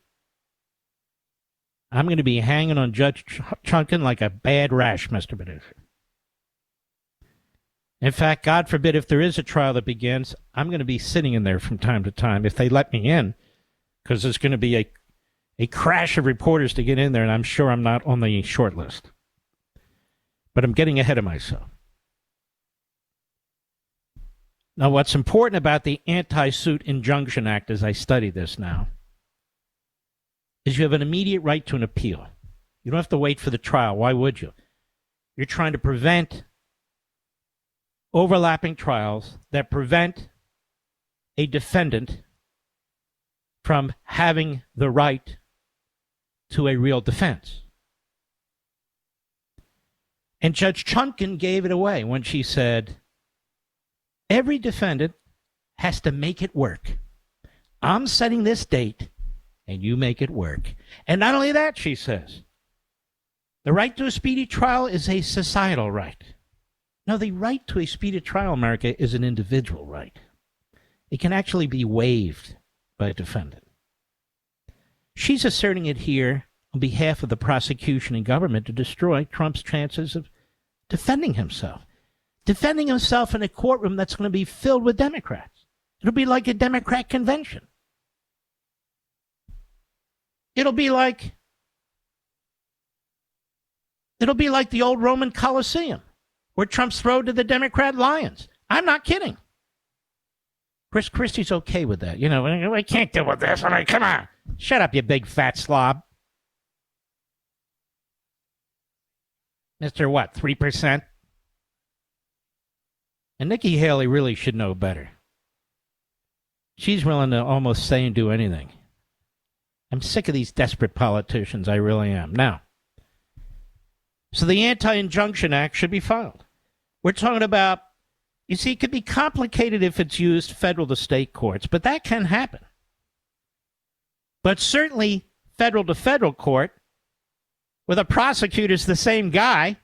I'm going to be hanging on Judge Chutkan like a bad rash, Mr. Producer. In fact, God forbid, if there is a trial that begins, I'm going to be sitting in there from time to time, if they let me in, because there's going to be a crash of reporters to get in there, and I'm sure I'm not on the short list. But I'm getting ahead of myself. Now, what's important about the Anti-Suit Injunction Act, as I study this now, is you have an immediate right to an appeal. You don't have to wait for the trial. Why would you? You're trying to prevent overlapping trials that prevent a defendant from having the right to a real defense. And Judge Chutkan gave it away when she said, every defendant has to make it work. I'm setting this date, and you make it work. And not only that, she says, the right to a speedy trial is a societal right. No, the right to a speedy trial, America, is an individual right. It can actually be waived by a defendant. She's asserting it here on behalf of the prosecution and government to destroy Trump's chances of defending himself. Defending himself in a courtroom that's going to be filled with Democrats. It'll be like a Democrat convention. It'll be like the old Roman Colosseum where Trump's thrown to the Democrat lions. I'm not kidding. Chris Christie's okay with that. You know, I can't deal with this. I mean, come on. Shut up, you big fat slob. Mr. What, 3%? And Nikki Haley really should know better. She's willing to almost say and do anything. I'm sick of these desperate politicians. I really am. Now, so the Anti-Injunction Act should be filed. We're talking about, you see, it could be complicated if it's used federal to state courts, but that can happen. But certainly federal to federal court, where the prosecutor's the same guy,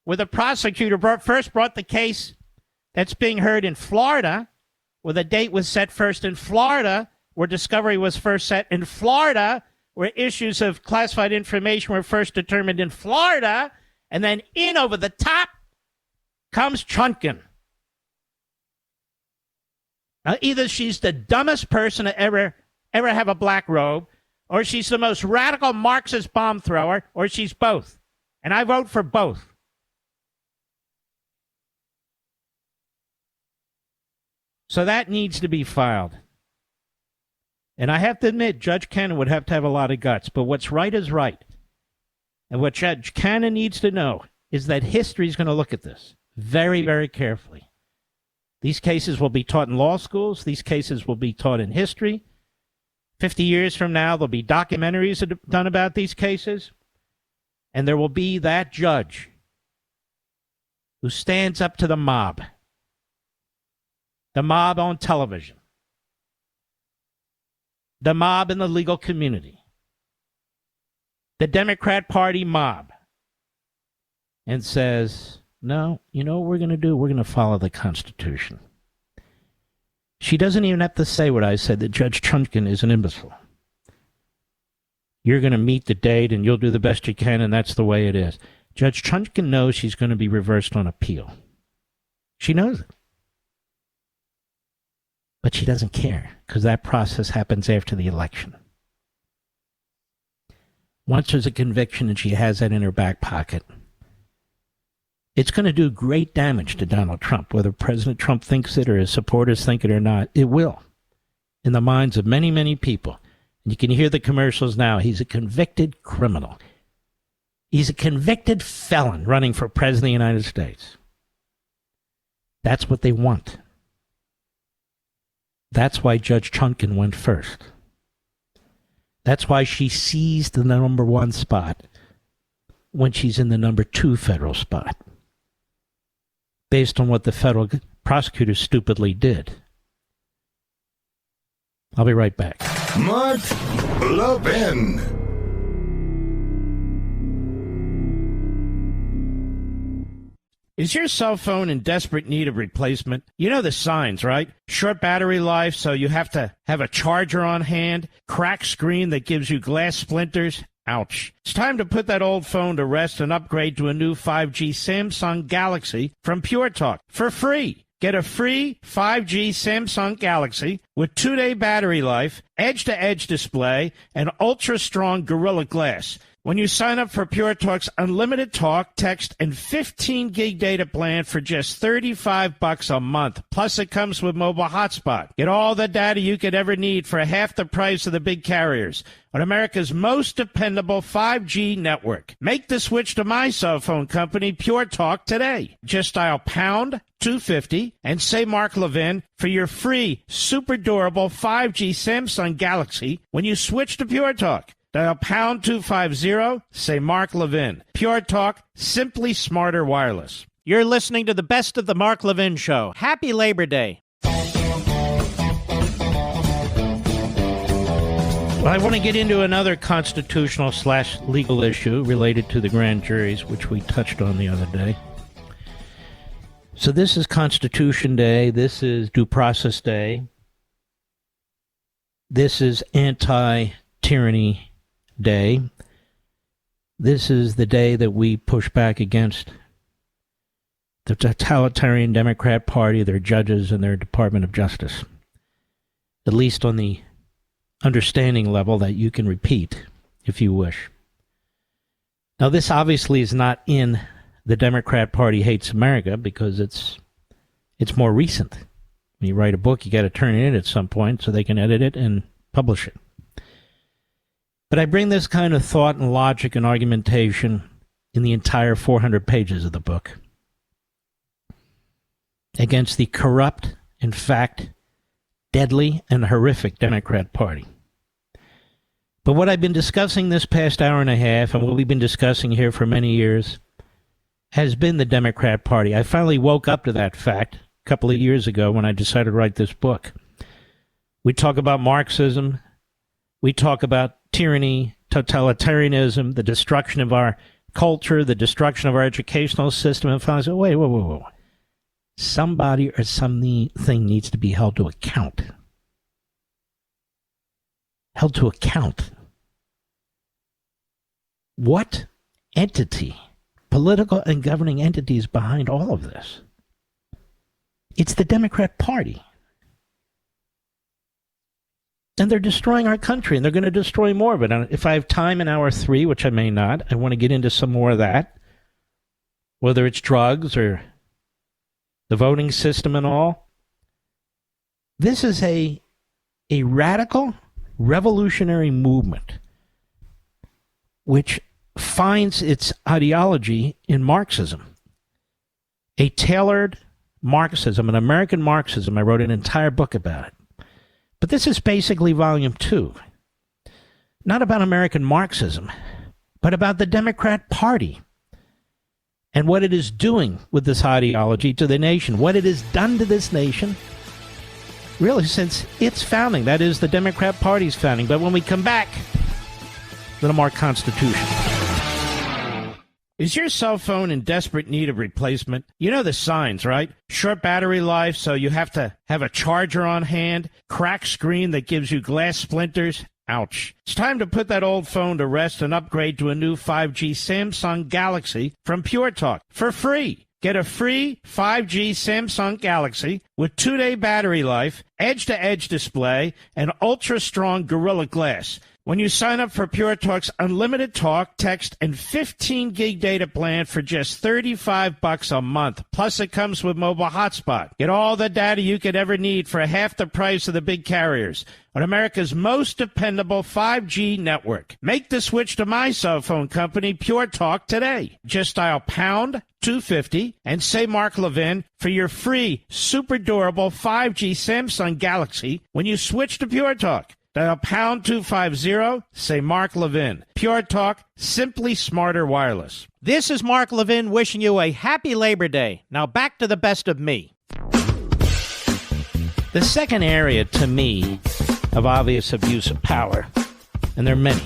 where the prosecutor first brought the case that's being heard in Florida, where the date was set first in Florida, where discovery was first set in Florida, where issues of classified information were first determined in Florida, and then in over the top comes Chutkan. Now, either she's the dumbest person to ever have a black robe, or she's the most radical Marxist bomb thrower, or she's both. And I vote for both. So that needs to be filed. And I have to admit, Judge Cannon would have to have a lot of guts. But what's right is right. And what Judge Cannon needs to know is that history is going to look at this very, very carefully. These cases will be taught in law schools. These cases will be taught in history. 50 years from now, there'll be documentaries done about these cases. And there will be that judge who stands up to the mob on television, the mob in the legal community, the Democrat Party mob, and says, no, you know what we're going to do? We're going to follow the Constitution. She doesn't even have to say what I said, that Judge Chutkan is an imbecile. You're going to meet the date and you'll do the best you can, and that's the way it is. Judge Chutkan knows she's going to be reversed on appeal. She knows it. But she doesn't care, because that process happens after the election. Once there's a conviction and she has that in her back pocket, it's going to do great damage to Donald Trump, whether President Trump thinks it or his supporters think it or not. It will, in the minds of many, many people. And you can hear the commercials now. He's a convicted criminal. He's a convicted felon running for president of the United States. That's what they want. That's why Judge Chutkan went first. That's why she seized the number one spot when she's in the number two federal spot, based on what the federal prosecutor stupidly did. I'll be right back. Mark Levin. Is your cell phone in desperate need of replacement? You know the signs, right? Short battery life, so you have to have a charger on hand. Cracked screen that gives you glass splinters. Ouch. It's time to put that old phone to rest and upgrade to a new 5G Samsung Galaxy from Pure Talk for free. Get a free 5G Samsung Galaxy with 2-day battery life, edge-to-edge display, and ultra-strong Gorilla Glass when you sign up for Pure Talk's unlimited talk, text, and 15-gig data plan for just $35 a month. Plus, it comes with mobile hotspot. Get all the data you could ever need for half the price of the big carriers on America's most dependable 5G network. Make the switch to my cell phone company, Pure Talk, today. Just dial pound 250 and say Mark Levin for your free, super durable 5G Samsung Galaxy when you switch to Pure Talk. Dial pound 250, say Mark Levin. Pure Talk, simply smarter wireless. You're listening to the best of the Mark Levin Show. Happy Labor Day. Well, I want to get into another constitutional/legal issue related to the grand juries, which we touched on the other day. So this is Constitution Day. This is Due Process Day. This is Anti-Tyranny Day. This is the day that we push back against the totalitarian Democrat Party, their judges, and their Department of Justice. At least on the understanding level that you can repeat if you wish. Now, this obviously is not in the Democrat Party Hates America because it's more recent. When you write a book, you got to turn it in at some point so they can edit it and publish it. But I bring this kind of thought and logic and argumentation in the entire 400 pages of the book against the corrupt, in fact, deadly and horrific Democrat Party. But what I've been discussing this past hour and a half, and what we've been discussing here for many years, has been the Democrat Party. I finally woke up to that fact a couple of years ago when I decided to write this book. We talk about Marxism. We talk about tyranny, totalitarianism, the destruction of our culture, the destruction of our educational system, and finally say, wait. Somebody or something needs to be held to account. Held to account. What entity, political and governing entities behind all of this? It's the Democrat Party. And they're destroying our country, and they're going to destroy more of it. And if I have time in hour 3, which I may not, I want to get into some more of that, whether it's drugs or the voting system and all. This is a radical, revolutionary movement which finds its ideology in Marxism. A tailored Marxism, an American Marxism. I wrote an entire book about it. But this is basically volume 2. Not about American Marxism, but about the Democrat Party and what it is doing with this ideology to the nation, what it has done to this nation, really since its founding. That is the Democrat Party's founding. But when we come back, a little more Constitution. Is your cell phone in desperate need of replacement? You know the signs, right? Short battery life, so you have to have a charger on hand, cracked screen that gives you glass splinters. Ouch. It's time to put that old phone to rest and upgrade to a new 5G Samsung Galaxy from Pure Talk for free. Get a free 5G Samsung Galaxy with 2-day battery life, edge-to-edge display, and ultra-strong Gorilla Glass when you sign up for Pure Talk's unlimited talk, text, and 15-gig data plan for just $35 a month. Plus, it comes with mobile hotspot. Get all the data you could ever need for half the price of the big carriers on America's most dependable 5G network. Make the switch to my cell phone company, Pure Talk, today. Just dial pound 250 and say Mark Levin for your free, super durable 5G Samsung Galaxy when you switch to Pure Talk. Dial pound 250, say Mark Levin. Pure Talk, simply smarter wireless. This is Mark Levin wishing you a happy Labor Day. Now back to the best of me. The second area, to me, of obvious abuse of power, and there are many,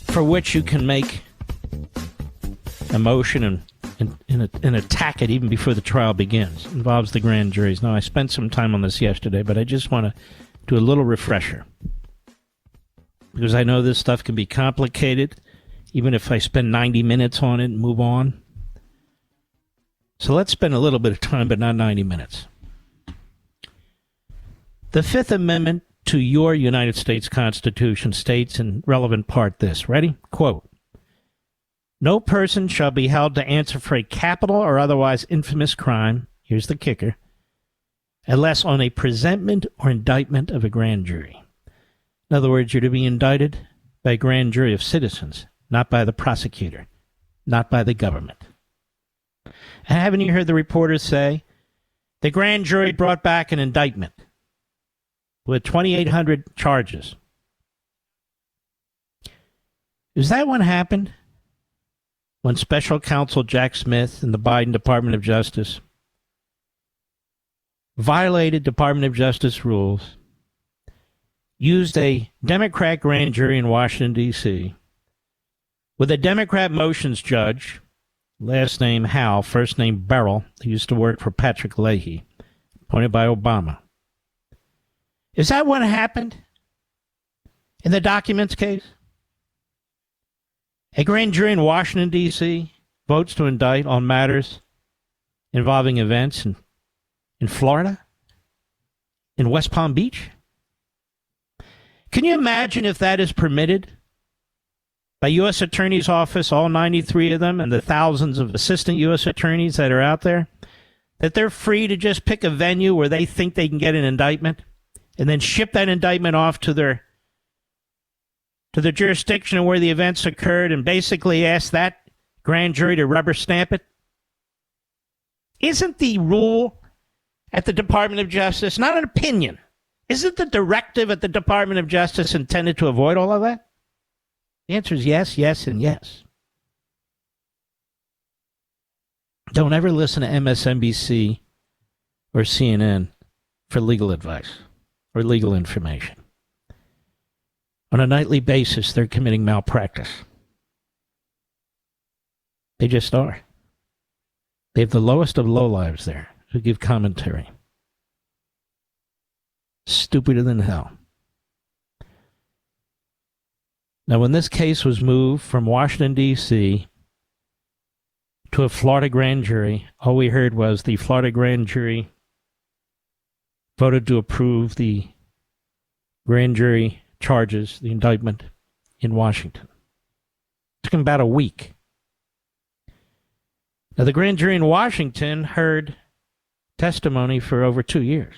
for which you can make a motion and attack it even before the trial begins, involves the grand juries. Now, I spent some time on this yesterday, but I just want to do a little refresher, because I know this stuff can be complicated, even if I spend 90 minutes on it and move on. So let's spend a little bit of time, but not 90 minutes. The Fifth Amendment to your United States Constitution states in relevant part this. Ready? Quote, no person shall be held to answer for a capital or otherwise infamous crime, here's the kicker, unless on a presentment or indictment of a grand jury. In other words, you're to be indicted by a grand jury of citizens, not by the prosecutor, not by the government. And haven't you heard the reporters say, the grand jury brought back an indictment with 2,800 charges? Is that what happened when Special Counsel Jack Smith and the Biden Department of Justice violated Department of Justice rules, used a Democrat grand jury in Washington, D.C., with a Democrat motions judge, last name Howe, first name Beryl, who used to work for Patrick Leahy, appointed by Obama? Is that what happened in the documents case? A grand jury in Washington, D.C. votes to indict on matters involving events in Florida, in West Palm Beach? Can you imagine if that is permitted by U.S. Attorney's Office, all 93 of them, and the thousands of assistant U.S. attorneys that are out there, that they're free to just pick a venue where they think they can get an indictment and then ship that indictment off to the jurisdiction where the events occurred and basically ask that grand jury to rubber stamp it? Isn't the rule at the Department of Justice, not an opinion, isn't the directive at the Department of Justice intended to avoid all of that? The answer is yes, yes, and yes. Don't ever listen to MSNBC or CNN for legal advice or legal information. On a nightly basis, they're committing malpractice. They just are. They have the lowest of low lives there who give commentary. Stupider than hell. Now, when this case was moved from Washington, D.C. to a Florida grand jury, all we heard was the Florida grand jury voted to approve the grand jury charges, the indictment in Washington. It took them about a week. Now, the grand jury in Washington heard testimony for over 2 years.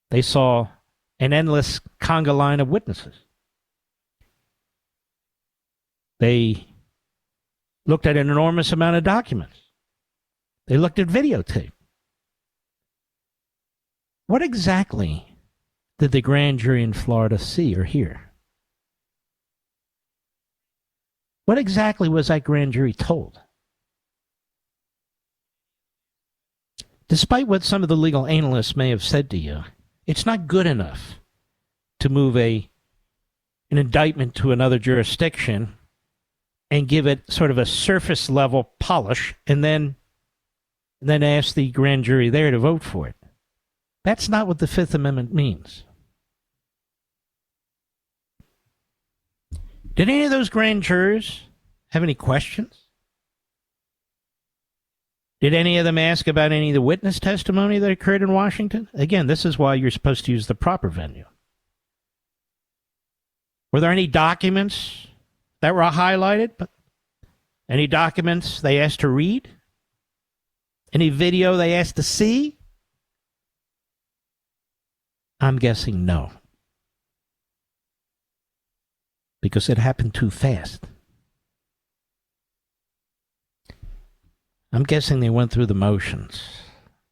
They saw an endless conga line of witnesses. They looked at an enormous amount of documents. They looked at videotape. What exactly did the grand jury in Florida see or hear? What exactly was that grand jury told? Despite what some of the legal analysts may have said to you, it's not good enough to move an indictment to another jurisdiction and give it sort of a surface level polish and then ask the grand jury there to vote for it. That's not what the Fifth Amendment means. Did any of those grand jurors have any questions? Did any of them ask about any of the witness testimony that occurred in Washington? Again, this is why you're supposed to use the proper venue. Were there any documents that were highlighted? Any documents they asked to read? Any video they asked to see? I'm guessing no. Because it happened too fast. I'm guessing they went through the motions.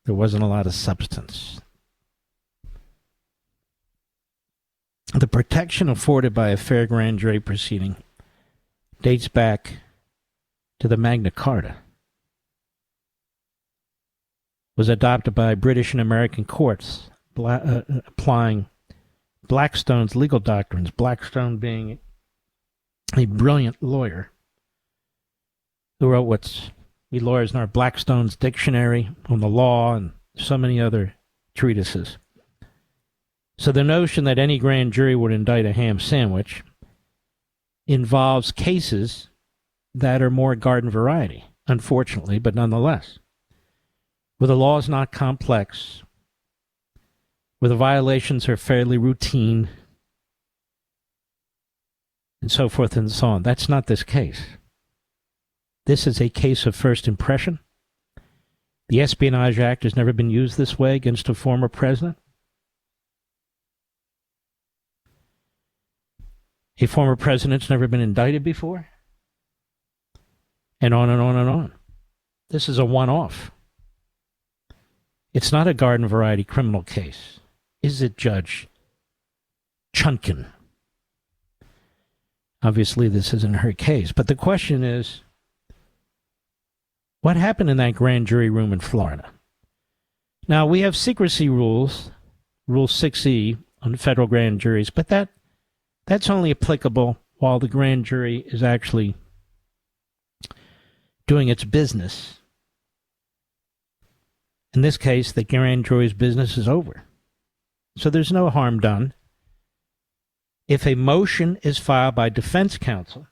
There wasn't a lot of substance. The protection afforded by a fair grand jury proceeding dates back to the Magna Carta. Was adopted by British and American courts, applying Blackstone's legal doctrines, Blackstone being a brilliant lawyer who wrote what's we lawyers know Blackstone's Dictionary on the Law and so many other treatises. So the notion that any grand jury would indict a ham sandwich involves cases that are more garden variety. unfortunately, but nonetheless, where the law is not complex, where the violations are fairly routine, and so forth and so on. That's not this case. This is a case of first impression. The Espionage Act has never been used this way against a former president. A former president's never been indicted before. And on and on and on. This is a one-off. It's not a garden variety criminal case. Is it, Judge Chutkan? Obviously, this isn't her case. But the question is, what happened in that grand jury room in Florida? Now, we have secrecy rules, Rule 6E, on federal grand juries, but that's only applicable while the grand jury is actually doing its business. In this case, the grand jury's business is over. So there's no harm done. If a motion is filed by defense counsel,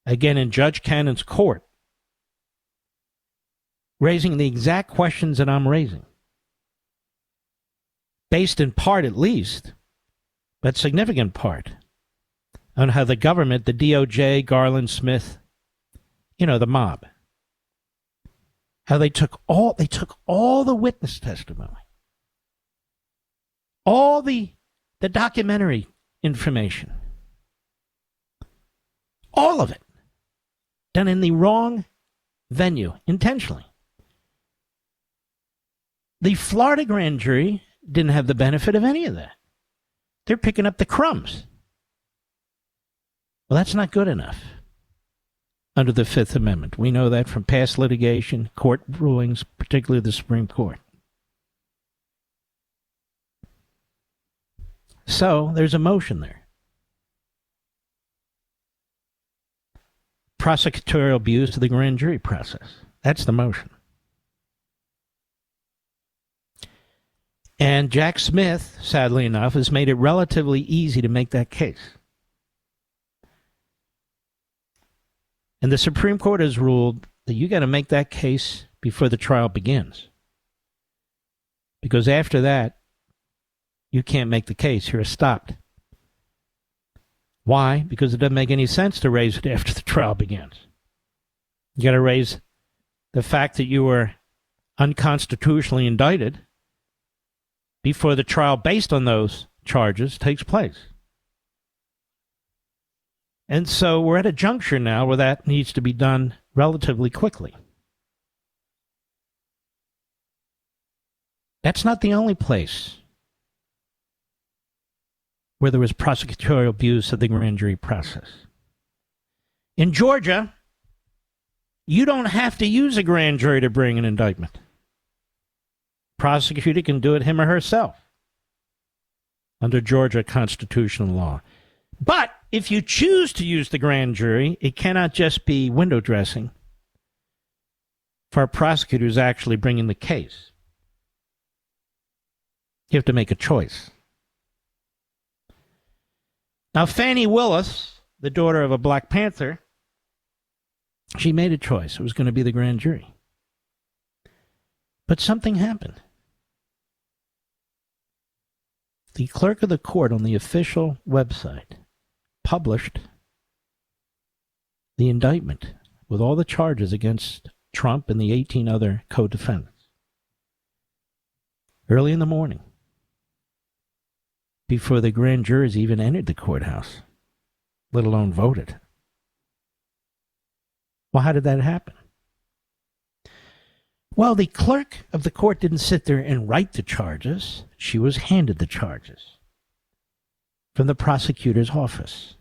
again in Judge Cannon's court, raising the exact questions that I'm raising, based in part at least, but significant part, on how the government, the DOJ, Garland, Smith, the mob, how they took all the witness testimony, all the documentary information, all of it, done in the wrong venue, intentionally. The Florida grand jury didn't have the benefit of any of that. They're picking up the crumbs. Well, that's not good enough under the Fifth Amendment. We know that from past litigation, court rulings, particularly the Supreme Court. So there's a motion there. Prosecutorial abuse of the grand jury process. That's the motion. And Jack Smith, sadly enough, has made it relatively easy to make that case. And the Supreme Court has ruled that you got to make that case before the trial begins. Because after that, you can't make the case. You're stopped. Why? Because it doesn't make any sense to raise it after the trial begins. You got to raise the fact that you were unconstitutionally indicted before the trial based on those charges takes place. And so we're at a juncture now where that needs to be done relatively quickly. That's not the only place where there was prosecutorial abuse of the grand jury process. In Georgia, you don't have to use a grand jury to bring an indictment. Prosecutor can do it him or herself under Georgia constitutional law. But if you choose to use the grand jury, it cannot just be window dressing for a prosecutor who's actually bringing the case. You have to make a choice. Now, Fannie Willis, the daughter of a Black Panther, she made a choice. It was going to be the grand jury. But something happened. The clerk of the court on the official website published the indictment with all the charges against Trump and the 18 other co-defendants. Early in the morning, before the grand jurors even entered the courthouse, let alone voted. Well, how did that happen? Well, the clerk of the court didn't sit there and write the charges. She was handed the charges from the prosecutor's office.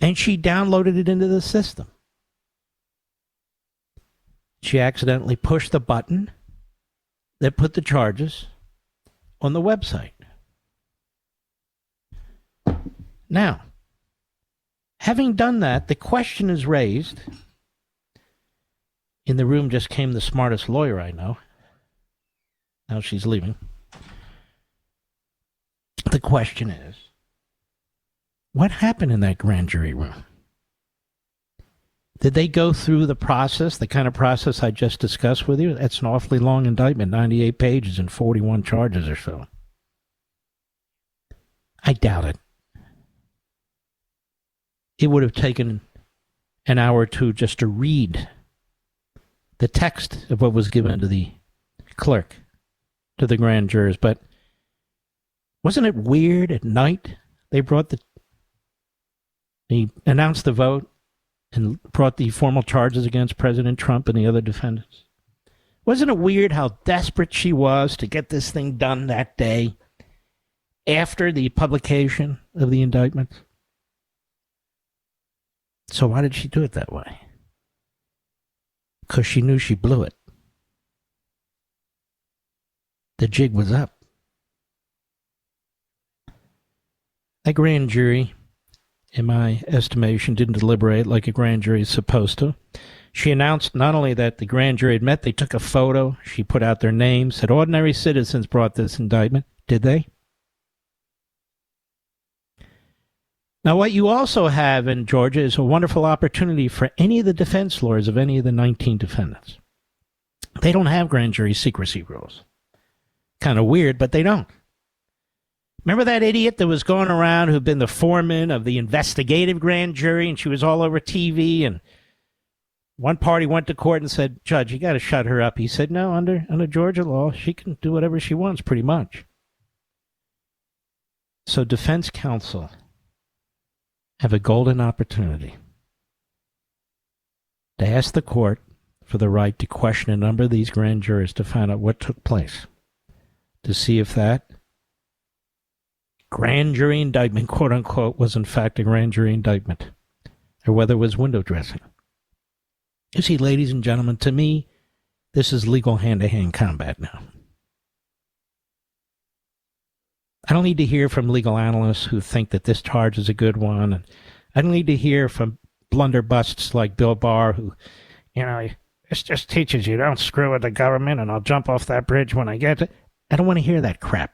And she downloaded it into the system. She accidentally pushed the button that put the charges on the website. Now, having done that, the question is raised. In the room just came the smartest lawyer I know. Now she's leaving. The question is, what happened in that grand jury room? Did they go through the process, the kind of process I just discussed with you? That's an awfully long indictment, 98 pages and 41 charges or so. I doubt it. It would have taken an hour or two just to read the text of what was given to the clerk, to the grand jurors. But wasn't it weird at night? They announced the vote and brought the formal charges against President Trump and the other defendants. Wasn't it weird how desperate she was to get this thing done that day after the publication of the indictment? So why did she do it that way? Because she knew she blew it. The jig was up. That grand jury, in my estimation, didn't deliberate like a grand jury is supposed to. She announced not only that the grand jury had met, they took a photo, she put out their names, said ordinary citizens brought this indictment. Did they? Now, what you also have in Georgia is a wonderful opportunity for any of the defense lawyers of any of the 19 defendants. They don't have grand jury secrecy rules. Kind of weird, but they don't. Remember that idiot that was going around who'd been the foreman of the investigative grand jury, and she was all over TV, and one party went to court and said, Judge, you got to shut her up. He said, no, under Georgia law, she can do whatever she wants, pretty much. So defense counsel have a golden opportunity to ask the court for the right to question a number of these grand jurors to find out what took place, to see if that grand jury indictment, quote unquote, was in fact a grand jury indictment, or whether it was window dressing. You see, ladies and gentlemen, to me, this is legal hand-to-hand combat now. I don't need to hear from legal analysts who think that this charge is a good one. And I don't need to hear from blunderbusts like Bill Barr who, this just teaches you don't screw with the government and I'll jump off that bridge when I get to. I don't want to hear that crap.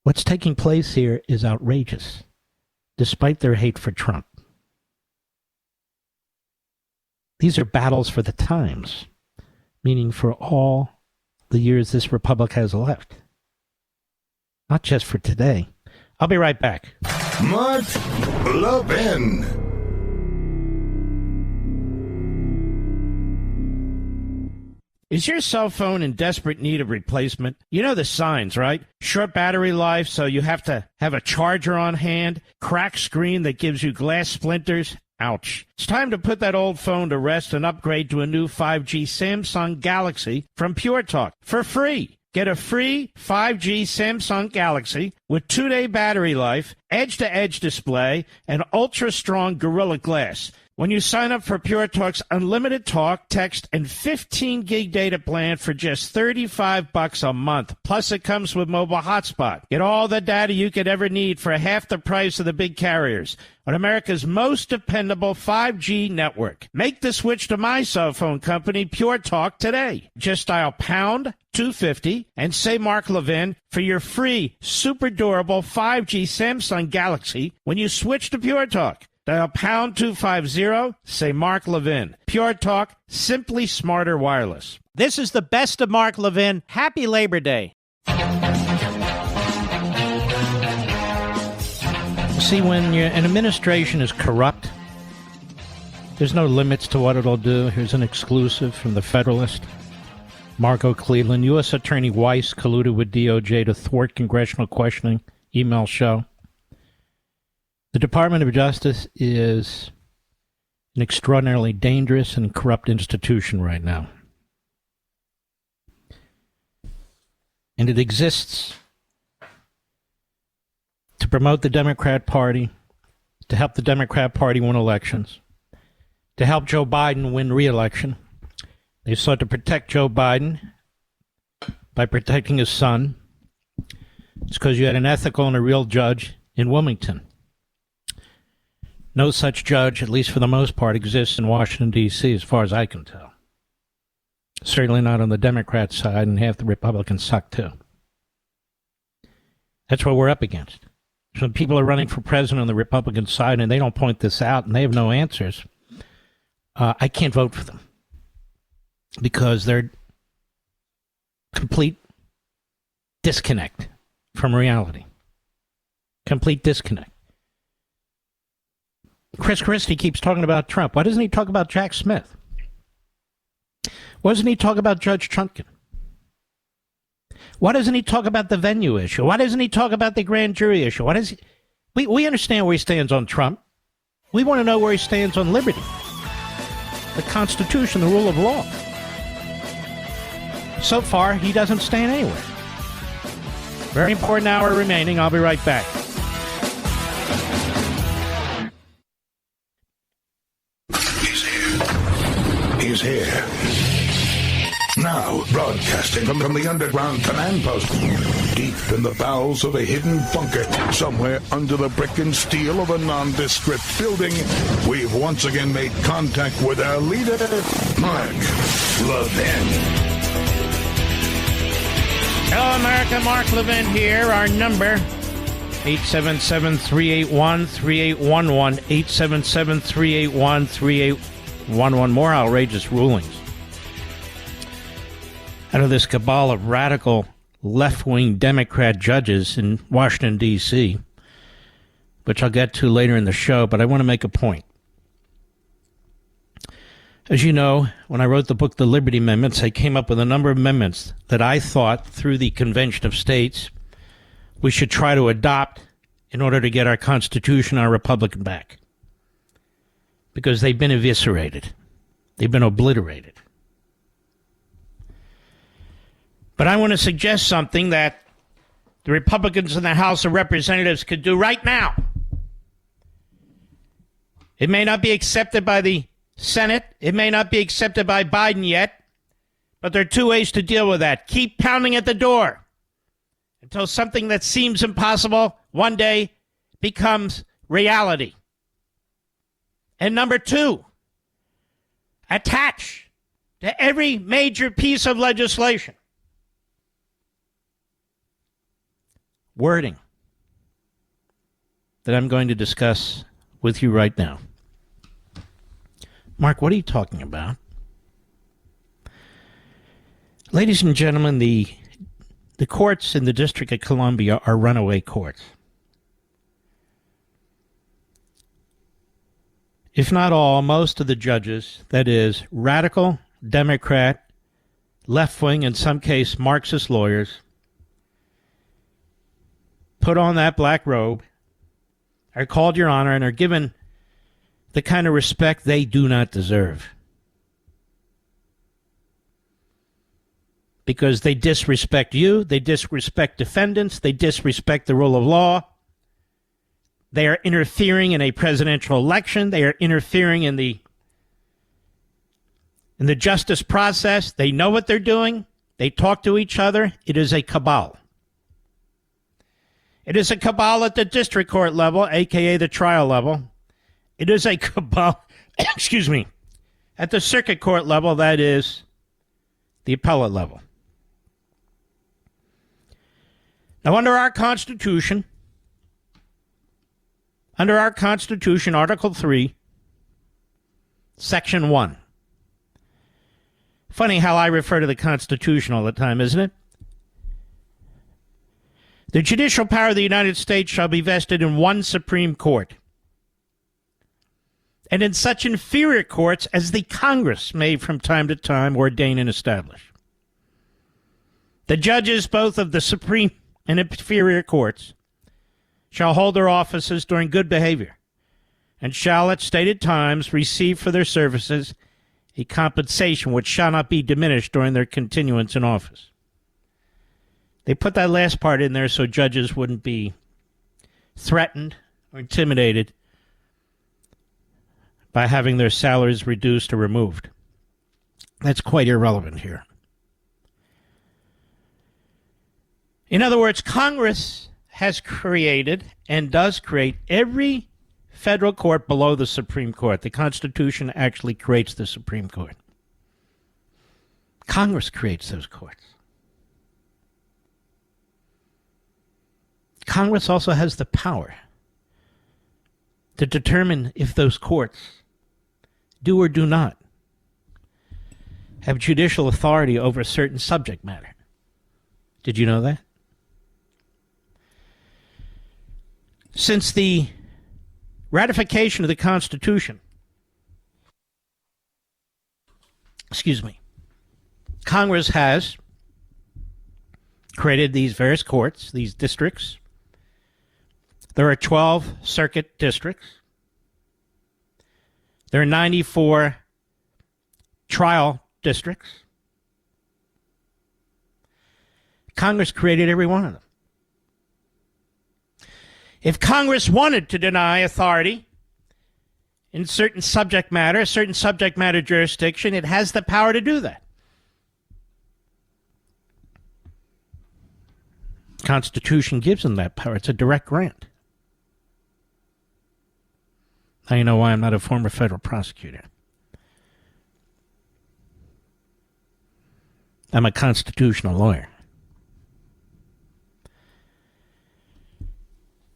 What's taking place here is outrageous, despite their hate for Trump. These are battles for the times, meaning for all the years this republic has left. Not just for today. I'll be right back. Mark Levin. Is your cell phone in desperate need of replacement? You know the signs, right? Short battery life, so you have to have a charger on hand. Cracked screen that gives you glass splinters. Ouch. It's time to put that old phone to rest and upgrade to a new 5G Samsung Galaxy from Pure Talk for free. Get a free 5G Samsung Galaxy with 2-day battery life, edge-to-edge display, and ultra-strong Gorilla Glass when you sign up for Pure Talk's unlimited talk, text, and 15 gig data plan for just $35 a month. Plus, it comes with mobile hotspot. Get all the data you could ever need for half the price of the big carriers on America's most dependable 5G network. Make the switch to my cell phone company, Pure Talk, today. Just dial pound 250 and say Mark Levin for your free, super durable 5G Samsung Galaxy when you switch to Pure Talk. Dial pound 250, say Mark Levin. Pure Talk, simply smarter wireless. This is the best of Mark Levin. Happy Labor Day. See, when an administration is corrupt, there's no limits to what it'll do. Here's an exclusive from the Federalist. Marco Cleveland, U.S. Attorney Weiss colluded with DOJ to thwart congressional questioning. Email show. The Department of Justice is an extraordinarily dangerous and corrupt institution right now. And it exists to promote the Democrat Party, to help the Democrat Party win elections, to help Joe Biden win re-election. They sought to protect Joe Biden by protecting his son. It's because you had an ethical and a real judge in Wilmington. No such judge, at least for the most part, exists in Washington, D.C., as far as I can tell. Certainly not on the Democrat side, and half the Republicans suck, too. That's what we're up against. Some people are running for president on the Republican side, and they don't point this out, and they have no answers. I can't vote for them because they're complete disconnect from reality. Complete disconnect. Chris Christie keeps talking about Trump. Why doesn't he talk about Jack Smith? Why doesn't he talk about Judge Chutkan? Why doesn't he talk about the venue issue? Why doesn't he talk about the grand jury issue? Why does he? We understand where he stands on Trump. We want to know where he stands on liberty, the Constitution, the rule of law. So far, he doesn't stand anywhere. Very important hour remaining. I'll be right back. He's here. Now, broadcasting from the underground command post, deep in the bowels of a hidden bunker, somewhere under the brick and steel of a nondescript building, we've once again made contact with our leader, Mark Levin. Hello, America. Mark Levin here. Our number, 877-381-3811, 877-381-3811. More outrageous rulings out of this cabal of radical left-wing Democrat judges in Washington, D.C., which I'll get to later in the show, but I want to make a point. As you know, when I wrote the book, The Liberty Amendments, I came up with a number of amendments that I thought, through the Convention of States, we should try to adopt in order to get our Constitution, our Republic back. Because they've been eviscerated. They've been obliterated. But I want to suggest something that the Republicans in the House of Representatives could do right now. It may not be accepted by the Senate. It may not be accepted by Biden yet. But there are two ways to deal with that. Keep pounding at the door until something that seems impossible one day becomes reality. And number two, attach to every major piece of legislation wording that I'm going to discuss with you right now. Mark, what are you talking about? Ladies and gentlemen, the courts in the District of Columbia are runaway courts. If not all, most of the judges, that is, radical, Democrat, left-wing, in some case Marxist lawyers, put on that black robe, are called Your Honor, and are given the kind of respect they do not deserve. Because they disrespect you, they disrespect defendants, they disrespect the rule of law. They are interfering in a presidential election. They are interfering in the justice process. They know what they're doing. They talk to each other. It is a cabal. It is a cabal at the district court level, a.k.a. the trial level. It is a cabal, at the circuit court level, that is the appellate level. Now, under our Constitution, Article 3, Section 1. Funny how I refer to the Constitution all the time, isn't it? The judicial power of the United States shall be vested in one Supreme Court, and in such inferior courts as the Congress may from time to time ordain and establish. The judges both of the Supreme and inferior courts shall hold their offices during good behavior, and shall at stated times receive for their services a compensation which shall not be diminished during their continuance in office. They put that last part in there so judges wouldn't be threatened or intimidated by having their salaries reduced or removed. That's quite irrelevant here. In other words, Congress has created and does create every federal court below the Supreme Court. The Constitution actually creates the Supreme Court. Congress creates those courts. Congress also has the power to determine if those courts do or do not have judicial authority over a certain subject matter. Did you know that? Since the ratification of the Constitution, Congress has created these various courts, these districts. There are 12 circuit districts. There are 94 trial districts. Congress created every one of them. If Congress wanted to deny authority in certain subject matter jurisdiction, it has the power to do that. The Constitution gives them that power. It's a direct grant. Now you know why I'm not a former federal prosecutor. I'm a constitutional lawyer.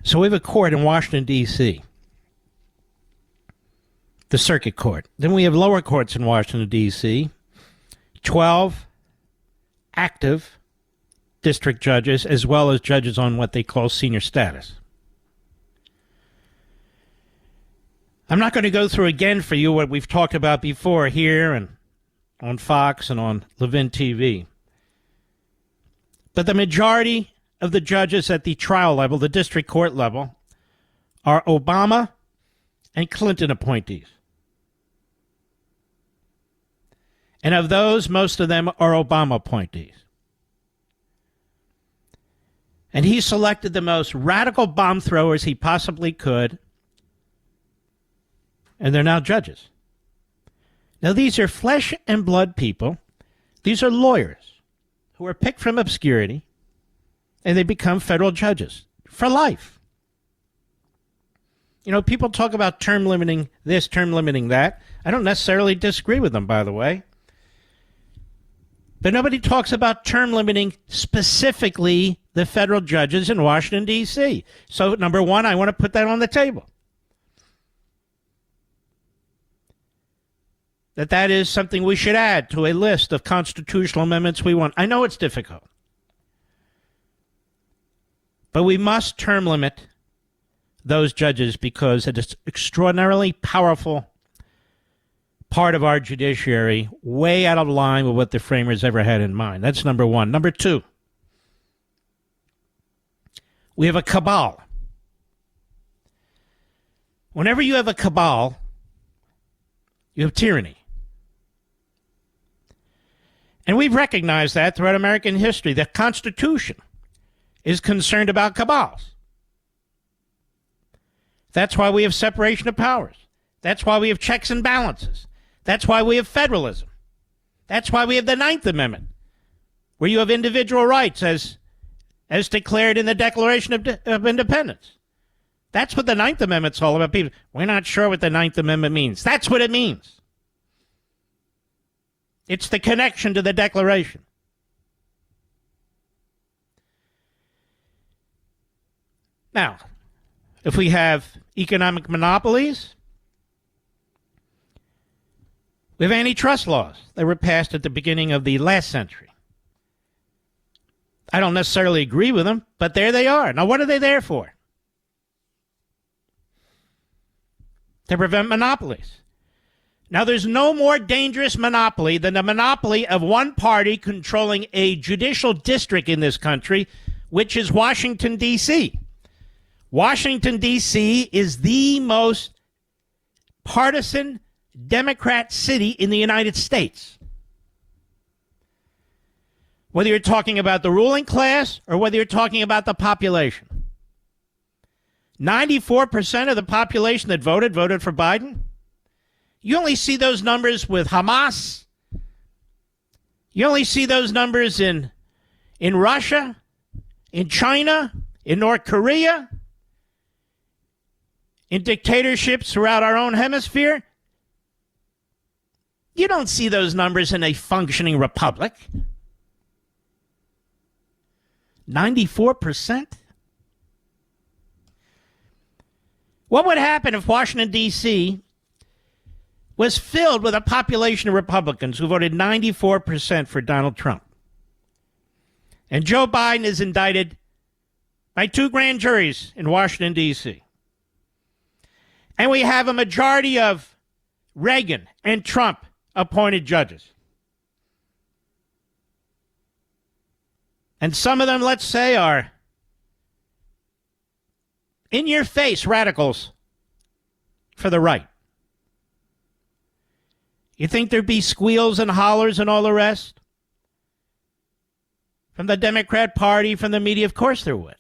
So we have a court in Washington, D.C., the circuit court. Then we have lower courts in Washington, D.C., 12 active district judges, as well as judges on what they call senior status. I'm not going to go through again for you what we've talked about before here and on Fox and on Levin TV. But the majority of the judges at the trial level, the district court level, are Obama and Clinton appointees. And of those, most of them are Obama appointees. And he selected the most radical bomb throwers he possibly could, and they're now judges. Now, these are flesh and blood people. These are lawyers who are picked from obscurity, and they become federal judges for life. You know, people talk about term limiting this, term limiting that. I don't necessarily disagree with them, by the way. But nobody talks about term limiting specifically the federal judges in Washington, D.C. So, number one, I want to put that on the table. That is something we should add to a list of constitutional amendments we want. I know it's difficult. But we must term limit those judges because it is extraordinarily powerful part of our judiciary, way out of line with what the framers ever had in mind. That's number one. Number two, we have a cabal. Whenever you have a cabal, you have tyranny. And we've recognized that throughout American history. The Constitution is concerned about cabals. That's why we have separation of powers. That's why we have checks and balances. That's why we have federalism. That's why we have the Ninth Amendment, where you have individual rights as declared in the Declaration of Independence. That's what the Ninth Amendment's all about. People, we're not sure what the Ninth Amendment means. That's what it means. It's the connection to the Declaration. Now, if we have economic monopolies, we have antitrust laws that were passed at the beginning of the last century. I don't necessarily agree with them, but there they are. Now, what are they there for? To prevent monopolies. Now, there's no more dangerous monopoly than the monopoly of one party controlling a judicial district in this country, which is Washington, D.C. Washington, D.C. is the most partisan Democrat city in the United States. Whether you're talking about the ruling class or whether you're talking about the population. 94% of the population that voted for Biden. You only see those numbers with Hamas. You only see those numbers in Russia, in China, in North Korea, in dictatorships throughout our own hemisphere. You don't see those numbers in a functioning republic. 94%? What would happen if Washington, D.C. was filled with a population of Republicans who voted 94% for Donald Trump? And Joe Biden is indicted by 2 grand juries in Washington, D.C. And we have a majority of Reagan and Trump appointed judges. And some of them, let's say, are in-your-face radicals for the right. You think there'd be squeals and hollers and all the rest? From the Democrat Party, from the media? Of course there would.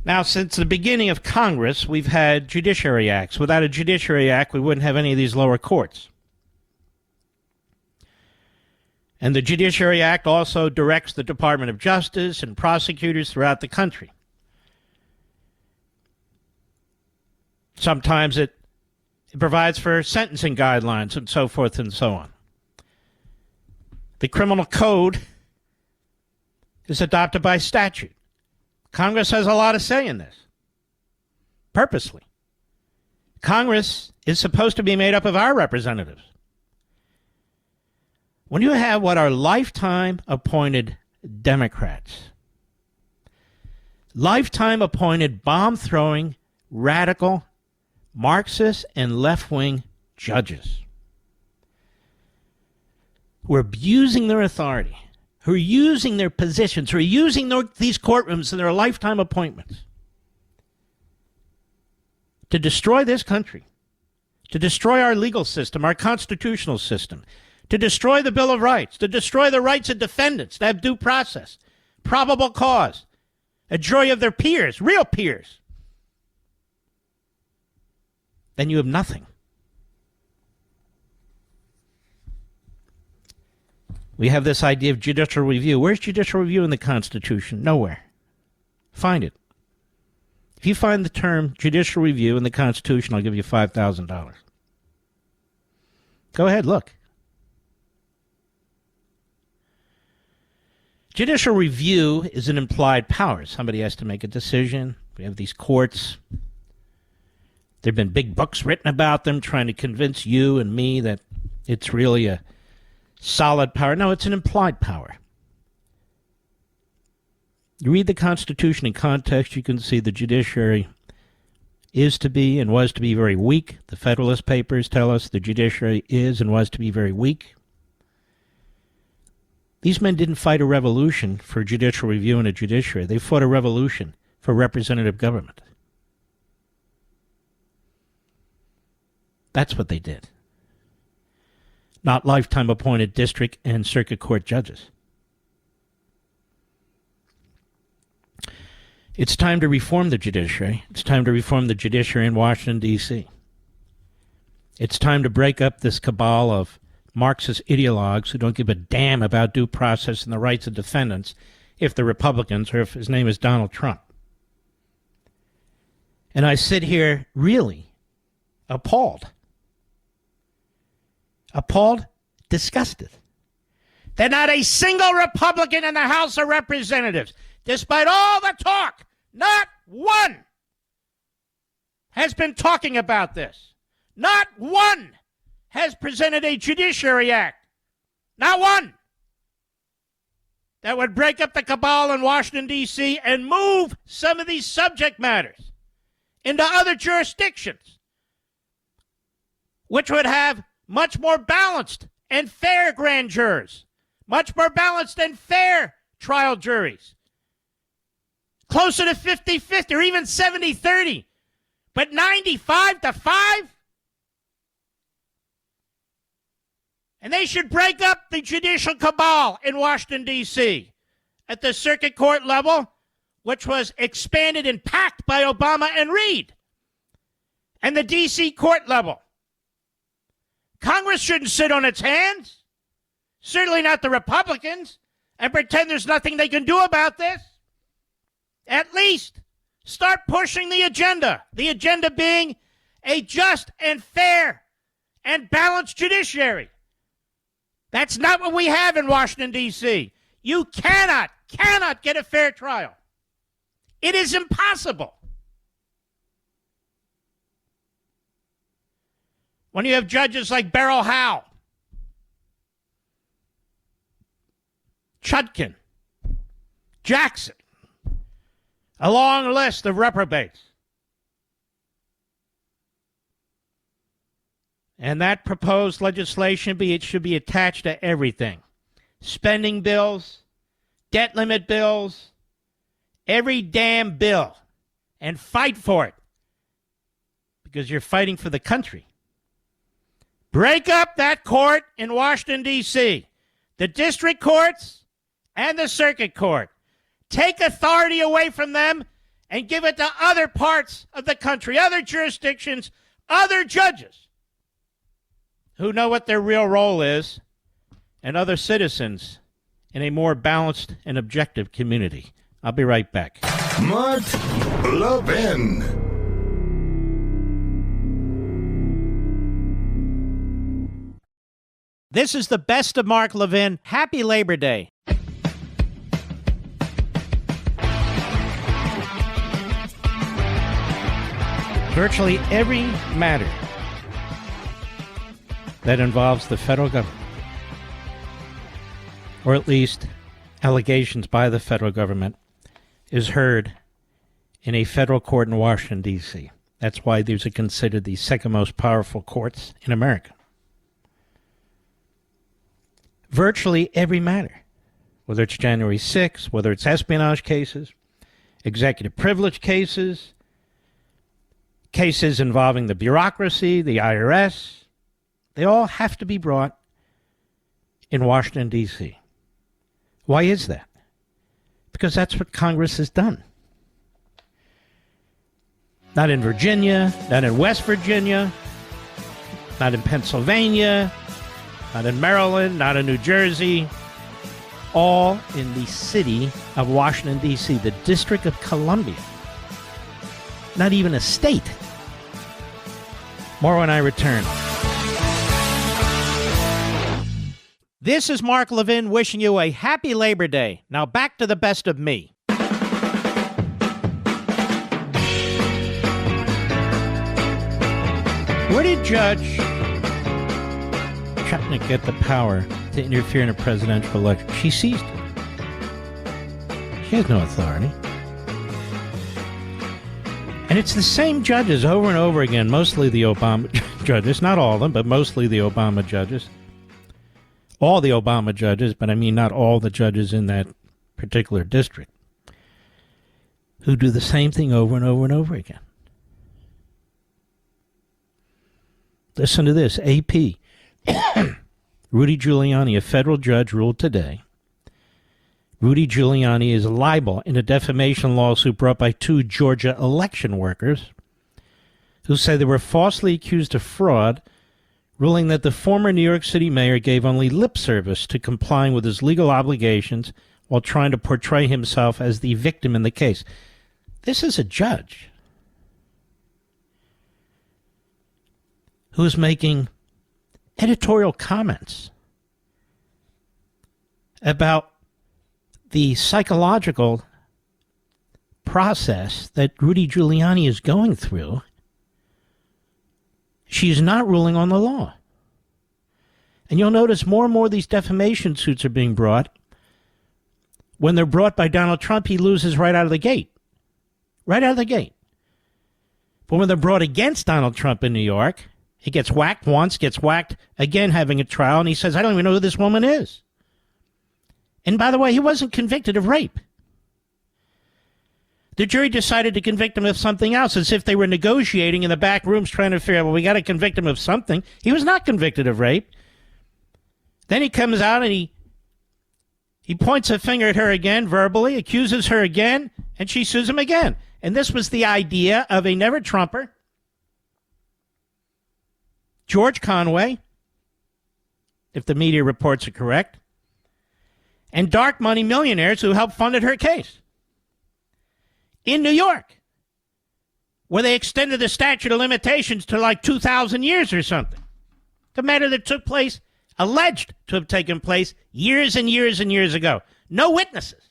Now, since the beginning of Congress, we've had judiciary acts. Without a judiciary act, we wouldn't have any of these lower courts. And the Judiciary Act also directs the Department of Justice and prosecutors throughout the country. Sometimes it provides for sentencing guidelines and so forth and so on. The criminal code is adopted by statute. Congress has a lot of say in this, purposely. Congress is supposed to be made up of our representatives. When you have what are lifetime appointed Democrats, lifetime appointed bomb-throwing, radical, Marxist, and left-wing judges who are abusing their authority, who are using their positions, who are using these courtrooms and their lifetime appointments to destroy this country, to destroy our legal system, our constitutional system, to destroy the Bill of Rights, to destroy the rights of defendants, to have due process, probable cause, a jury of their peers, real peers, then you have nothing. We have this idea of judicial review. Where's judicial review in the Constitution? Nowhere. Find it. If you find the term judicial review in the Constitution, I'll give you $5,000. Go ahead, look. Judicial review is an implied power. Somebody has to make a decision. We have these courts. There have been big books written about them trying to convince you and me that it's really a solid power. No, it's an implied power. You read the Constitution in context, you can see the judiciary is to be and was to be very weak. The Federalist Papers tell us the judiciary is and was to be very weak. These men didn't fight a revolution for judicial review and a judiciary. They fought a revolution for representative government. That's what they did. Not lifetime appointed district and circuit court judges. It's time to reform the judiciary. It's time to reform the judiciary in Washington, D.C. It's time to break up this cabal of Marxist ideologues who don't give a damn about due process and the rights of defendants if they're Republicans or if his name is Donald Trump. And I sit here really appalled, disgusted, that not a single Republican in the House of Representatives, despite all the talk, not one has been talking about this. Not one has presented a Judiciary Act. Not one. That would break up the cabal in Washington, D.C. and move some of these subject matters into other jurisdictions, which would have much more balanced and fair grand jurors, much more balanced and fair trial juries, closer to 50-50 or even 70-30, but 95-5? And they should break up the judicial cabal in Washington, D.C. at the circuit court level, which was expanded and packed by Obama and Reid, and the D.C. court level. Congress shouldn't sit on its hands, certainly not the Republicans, and pretend there's nothing they can do about this. At least start pushing the agenda being a just and fair and balanced judiciary. That's not what we have in Washington, D.C. You cannot cannot get a fair trial. It is impossible. When you have judges like Beryl Howe, Chutkan, Jackson, a long list of reprobates. And that proposed legislation, it should be attached to everything. Spending bills, debt limit bills, every damn bill. And fight for it. Because you're fighting for the country. Break up that court in Washington, D.C. The district courts and the circuit court. Take authority away from them and give it to other parts of the country, other jurisdictions, other judges who know what their real role is, and other citizens in a more balanced and objective community. I'll be right back. Mark Levin. This is the best of Mark Levin. Happy Labor Day. Virtually every matter that involves the federal government, or at least allegations by the federal government, is heard in a federal court in Washington, D.C. That's why these are considered the second most powerful courts in America. Virtually every matter, whether it's January 6th, whether it's espionage cases, executive privilege cases, cases involving the bureaucracy, the IRS, they all have to be brought in Washington, D.C. Why is that? Because that's what Congress has done. Not in Virginia, not in West Virginia, not in Pennsylvania, not in Maryland, not in New Jersey, all in the city of Washington, D.C., the District of Columbia. Not even a state. More when I return. This is Mark Levin wishing you a happy Labor Day. Now back to the best of me. Where did Judge Chutkan get the power to interfere in a presidential election? She seized it. She has no authority. And it's the same judges over and over again, mostly the Obama judges, not all of them, but mostly the Obama judges. All the Obama judges, but I mean not all the judges in that particular district, who do the same thing over and over and over again. Listen to this. AP. Rudy Giuliani, a federal judge, ruled today. Rudy Giuliani is liable in a defamation lawsuit brought by two Georgia election workers who say they were falsely accused of fraud, ruling that the former New York City mayor gave only lip service to complying with his legal obligations while trying to portray himself as the victim in the case. This is a judge who is making editorial comments about the psychological process that Rudy Giuliani is going through. She's not ruling on the law. And you'll notice more and more of these defamation suits are being brought. When they're brought by Donald Trump, he loses right out of the gate. Right out of the gate. But when they're brought against Donald Trump in New York, he gets whacked once, gets whacked again having a trial, and he says, I don't even know who this woman is. And by the way, he wasn't convicted of rape. The jury decided to convict him of something else, as if they were negotiating in the back rooms trying to figure out, well, we got to convict him of something. He was not convicted of rape. Then he comes out and he points a finger at her again, verbally, accuses her again, and she sues him again. And this was the idea of a never-Trumper, George Conway, if the media reports are correct, and dark money millionaires who helped funded her case. In New York, where they extended the statute of limitations to like 2,000 years or something. The matter that took place, alleged to have taken place years and years and years ago. No witnesses.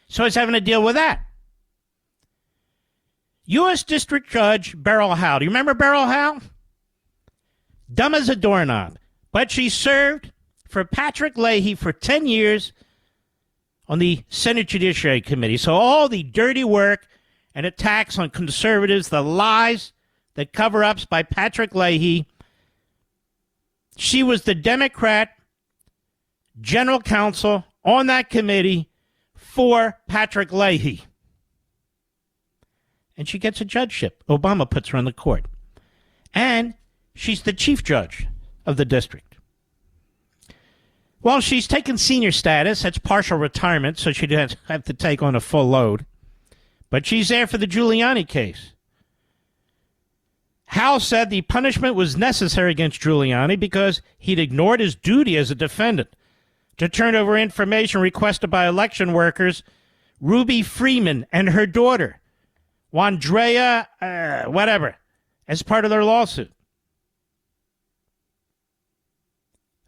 So he's having to deal with that. U.S. District Judge Beryl Howe. Do you remember Beryl Howe? Dumb as a doorknob. But she served for Patrick Leahy for 10 years on the Senate Judiciary Committee. So all the dirty work and attacks on conservatives, the lies, the cover-ups by Patrick Leahy, she was the Democrat general counsel on that committee for Patrick Leahy. And she gets a judgeship. Obama puts her on the court. And she's the chief judge of the district. Well, she's taken senior status. That's partial retirement, so she doesn't have to take on a full load. But she's there for the Giuliani case. Howe said the punishment was necessary against Giuliani because he'd ignored his duty as a defendant to turn over information requested by election workers Ruby Freeman and her daughter, Wandrea, whatever, as part of their lawsuit.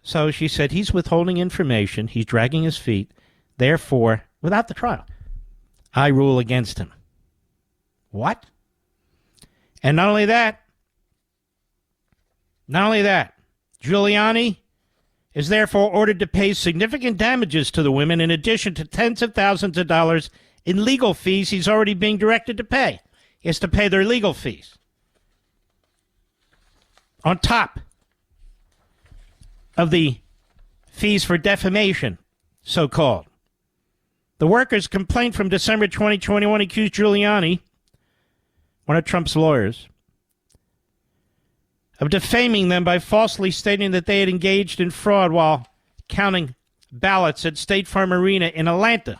So she said he's withholding information, he's dragging his feet, therefore, without the trial, I rule against him. What? And not only that, Giuliani is therefore ordered to pay significant damages to the women in addition to tens of thousands of dollars in legal fees he's already being directed to pay. He has to pay their legal fees. On top of the fees for defamation, so-called. The workers' complaint from December 2021 accused Giuliani, one of Trump's lawyers, of defaming them by falsely stating that they had engaged in fraud while counting ballots at State Farm Arena in Atlanta.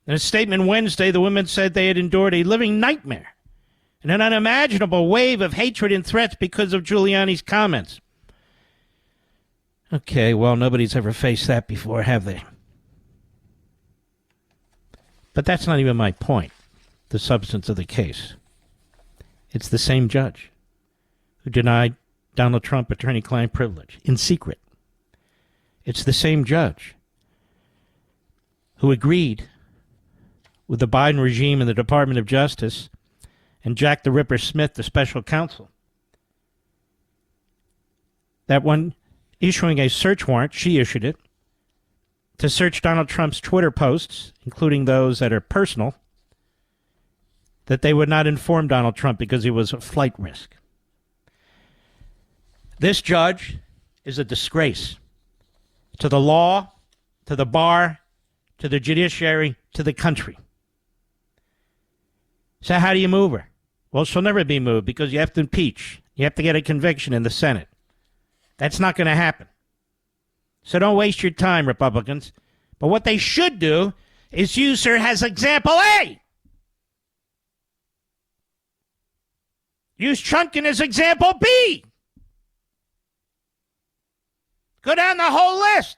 In a statement Wednesday, the women said they had endured a living nightmare and an unimaginable wave of hatred and threats because of Giuliani's comments. Okay, well, nobody's ever faced that before, have they? But that's not even my point, the substance of the case. It's the same judge who denied Donald Trump attorney-client privilege in secret. It's the same judge who agreed with the Biden regime and the Department of Justice and Jack the Ripper Smith, the special counsel, that when issuing a search warrant, she issued it, to search Donald Trump's Twitter posts, including those that are personal, that they would not inform Donald Trump because he was a flight risk. This judge is a disgrace to the law, to the bar, to the judiciary, to the country. So how do you move her? Well, she'll never be moved because you have to impeach. You have to get a conviction in the Senate. That's not going to happen. So don't waste your time, Republicans. But what they should do is use her as example A. Use Chutkan as example B. Go down the whole list.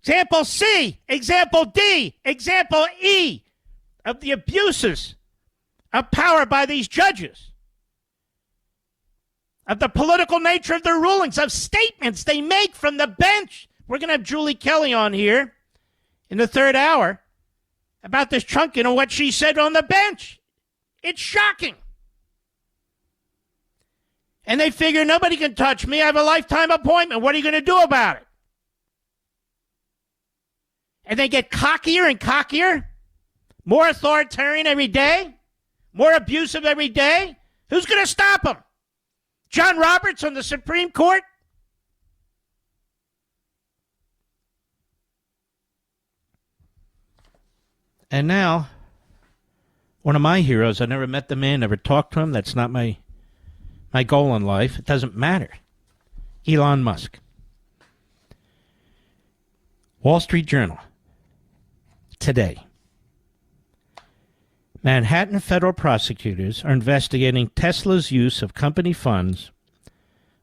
Example C, example D, example E of the abuses of power by these judges, of the political nature of their rulings, of statements they make from the bench. We're going to have Julie Kelly on here in the third hour about this Chutkan and what she said on the bench. It's shocking. And they figure nobody can touch me. I have a lifetime appointment. What are you going to do about it? And they get cockier and cockier, more authoritarian every day, more abusive every day. Who's going to stop them? John Roberts on the Supreme Court? And now, one of my heroes, I never met the man, never talked to him. That's not my goal in life. It doesn't matter. Elon Musk. Wall Street Journal. Today. Manhattan federal prosecutors are investigating Tesla's use of company funds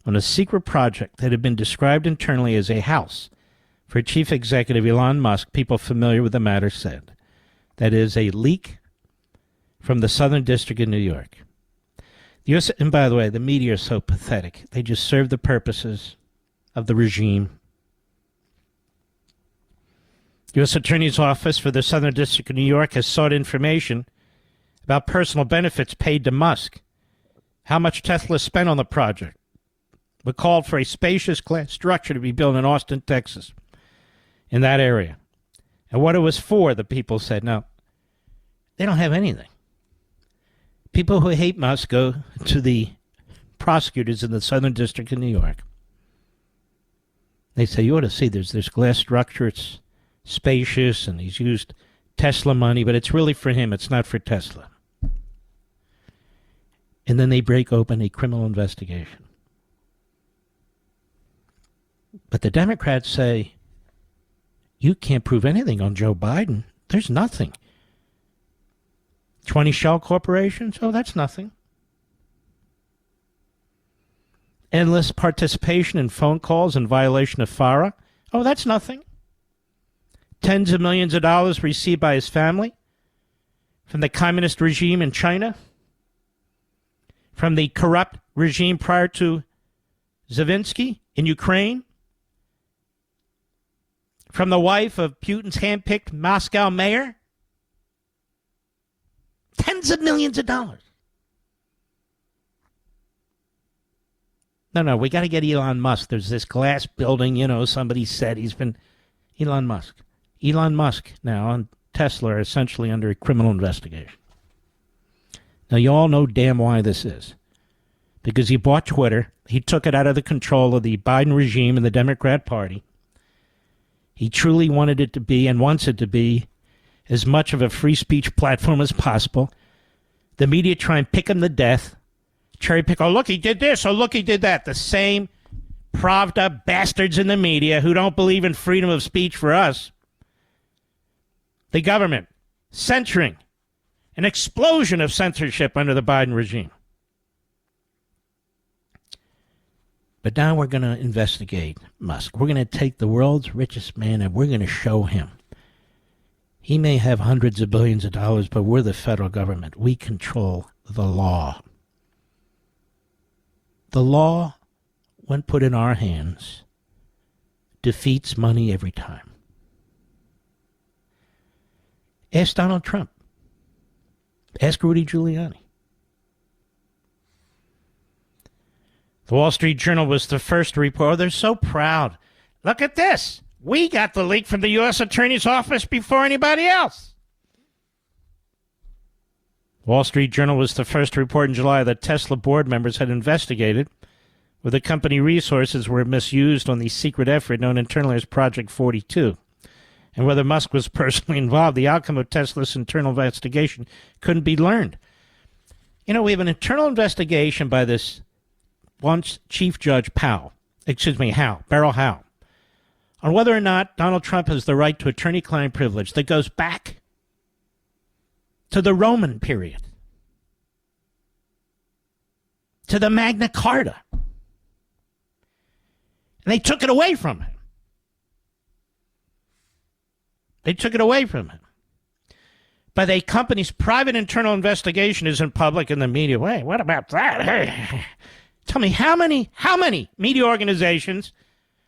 on a secret project that had been described internally as a house for Chief Executive Elon Musk. People familiar with the matter said that is a leak from the Southern District of New York. The US, and by the way, the media are so pathetic. They just serve the purposes of the regime. U.S. Attorney's Office for the Southern District of New York has sought information about personal benefits paid to Musk, how much Tesla spent on the project. We called for a spacious glass structure to be built in Austin, Texas, in that area. And what it was for, the people said. No, they don't have anything. People who hate Musk go to the prosecutors in the Southern District of New York. They say, you ought to see there's this glass structure. It's spacious, and he's used Tesla money, but it's really for him. It's not for Tesla. And then they break open a criminal investigation. But the Democrats say, you can't prove anything on Joe Biden. There's nothing. 20 shell corporations? Oh, that's nothing. Endless participation in phone calls in violation of FARA? Oh, that's nothing. Tens of millions of dollars received by his family from the communist regime in China, from the corrupt regime prior to Zelensky in Ukraine, from the wife of Putin's hand-picked Moscow mayor. Tens of millions of dollars. No, we got to get Elon Musk. There's this glass building, somebody said he's been... Elon Musk. Elon Musk now and Tesla are essentially under a criminal investigation. Now, you all know damn why this is. Because he bought Twitter. He took it out of the control of the Biden regime and the Democrat Party. He truly wanted it to be and wants it to be as much of a free speech platform as possible. The media try and pick him to death. Cherry pick, oh, look, he did this. Oh, look, he did that. The same Pravda bastards in the media who don't believe in freedom of speech for us. The government censoring, an explosion of censorship under the Biden regime. But now we're going to investigate Musk. We're going to take the world's richest man and we're going to show him. He may have hundreds of billions of dollars, but we're the federal government. We control the law. The law, when put in our hands, defeats money every time. Ask Donald Trump. Ask Rudy Giuliani. The Wall Street Journal was the first to report. Oh, they're so proud. Look at this. We got the leak from the U.S. Attorney's Office before anybody else. Wall Street Journal was the first to report in July that Tesla board members had investigated whether company resources were misused on the secret effort known internally as Project 42, and whether Musk was personally involved. The outcome of Tesla's internal investigation couldn't be learned. We have an internal investigation by this once Chief Judge Beryl Howell, on whether or not Donald Trump has the right to attorney-client privilege that goes back to the Roman period, to the Magna Carta. And they took it away from him. But a company's private internal investigation isn't public in the media. Wait, what about that? Hey, tell me, how many media organizations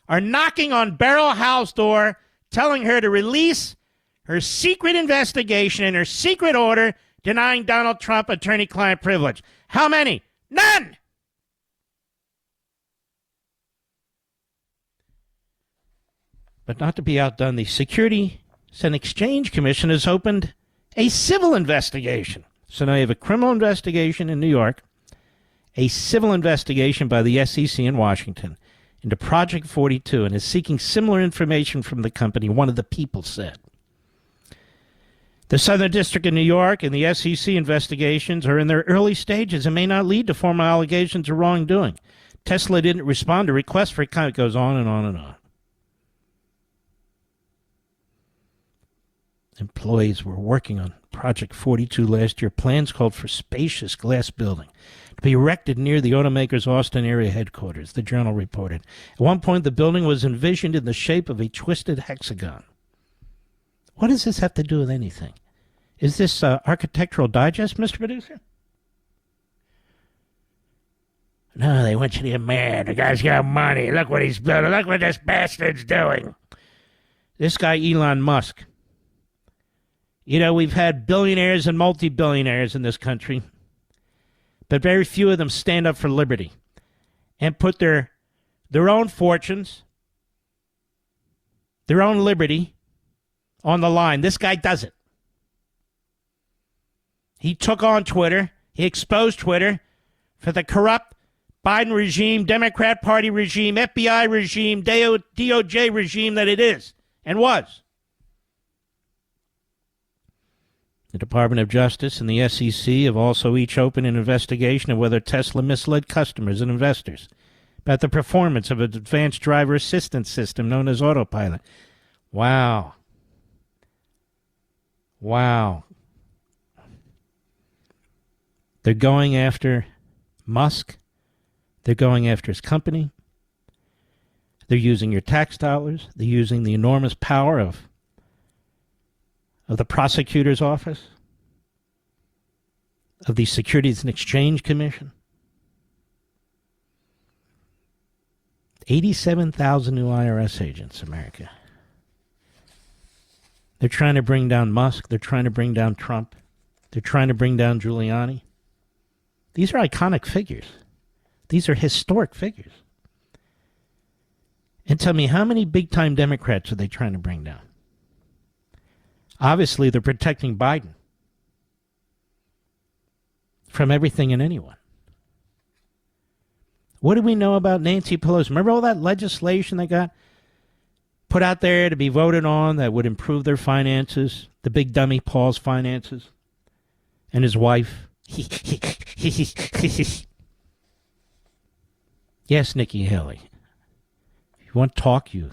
are knocking on Beryl Howell's door, telling her to release her secret investigation and her secret order denying Donald Trump attorney-client privilege? How many? None! But not to be outdone, the Securities and Exchange Commission has opened a civil investigation. So now you have a criminal investigation in New York, a civil investigation by the SEC in Washington into Project 42, and is seeking similar information from the company, one of the people said. The Southern District of New York and the SEC investigations are in their early stages and may not lead to formal allegations of wrongdoing. Tesla didn't respond to requests for comment. It goes on and on and on. Employees were working on Project 42 last year. Plans called for spacious glass building to be erected near the automaker's Austin area headquarters, the Journal reported. At one point, the building was envisioned in the shape of a twisted hexagon. What does this have to do with anything? Is this Architectural Digest, Mr. Producer? No, they want you to get mad. The guy's got money. Look what he's building. Look what this bastard's doing. This guy, Elon Musk. You know, we've had billionaires and multi-billionaires in this country, but very few of them stand up for liberty and put their own fortunes, their own liberty on the line. This guy does it. He took on Twitter. He exposed Twitter for the corrupt Biden regime, Democrat Party regime, FBI regime, DOJ regime that it is and was. The Department of Justice and the SEC have also each opened an investigation of whether Tesla misled customers and investors about the performance of an advanced driver assistance system known as autopilot. Wow. Wow. They're going after Musk. They're going after his company. They're using your tax dollars. They're using the enormous power of the prosecutor's office, of the Securities and Exchange Commission. 87,000 new IRS agents, America. They're trying to bring down Musk. They're trying to bring down Trump. They're trying to bring down Giuliani. These are iconic figures. These are historic figures. And tell me, how many big-time Democrats are they trying to bring down? Obviously, they're protecting Biden from everything and anyone. What do we know about Nancy Pelosi? Remember all that legislation that got put out there to be voted on that would improve their finances, the big dummy Paul's finances, and his wife? Yes, Nikki Haley. If you want talk, you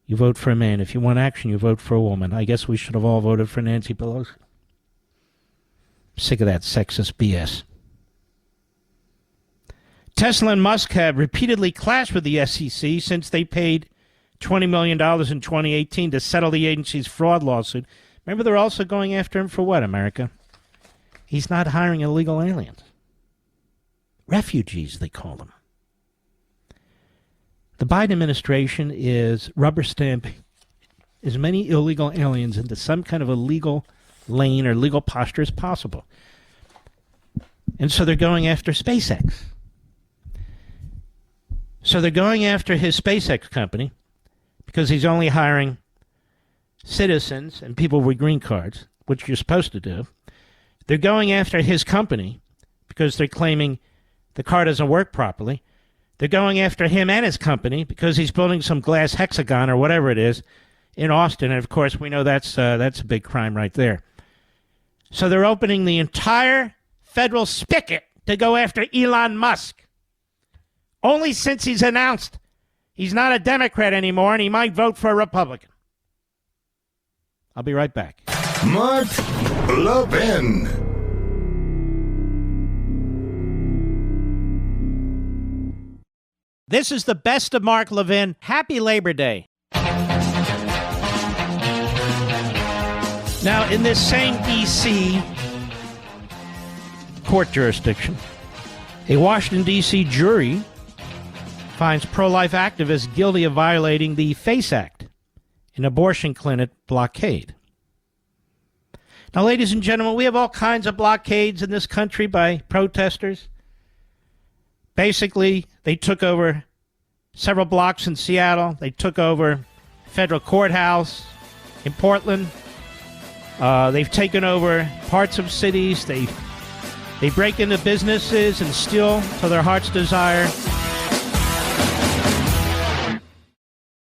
vote for a man. If you want action, you vote for a woman. I guess we should have all voted for Nancy Pelosi. Sick of that sexist BS. Tesla and Musk have repeatedly clashed with the SEC since they paid $20 million in 2018 to settle the agency's fraud lawsuit. Remember, they're also going after him for what, America? He's not hiring illegal aliens. Refugees, they call them. The Biden administration is rubber stamping as many illegal aliens into some kind of a legal lane or legal posture as possible. And so they're going after SpaceX. So they're going after his SpaceX company because he's only hiring citizens and people with green cards, which you're supposed to do. They're going after his company because they're claiming the car doesn't work properly. They're going after him and his company because he's building some glass hexagon or whatever it is in Austin. And, of course, we know that's a big crime right there. So they're opening the entire federal spigot to go after Elon Musk. Only since he's announced he's not a Democrat anymore and he might vote for a Republican. I'll be right back. Mark Levin. This is the best of Mark Levin. Happy Labor Day. Now, in this same D.C. court jurisdiction, a Washington D.C. jury finds pro-life activists guilty of violating the FACE Act, an abortion clinic blockade. Now, ladies and gentlemen, we have all kinds of blockades in this country by protesters. Basically, they took over several blocks in Seattle. They took over federal courthouse in Portland. They've taken over parts of cities. They break into businesses and steal to their heart's desire.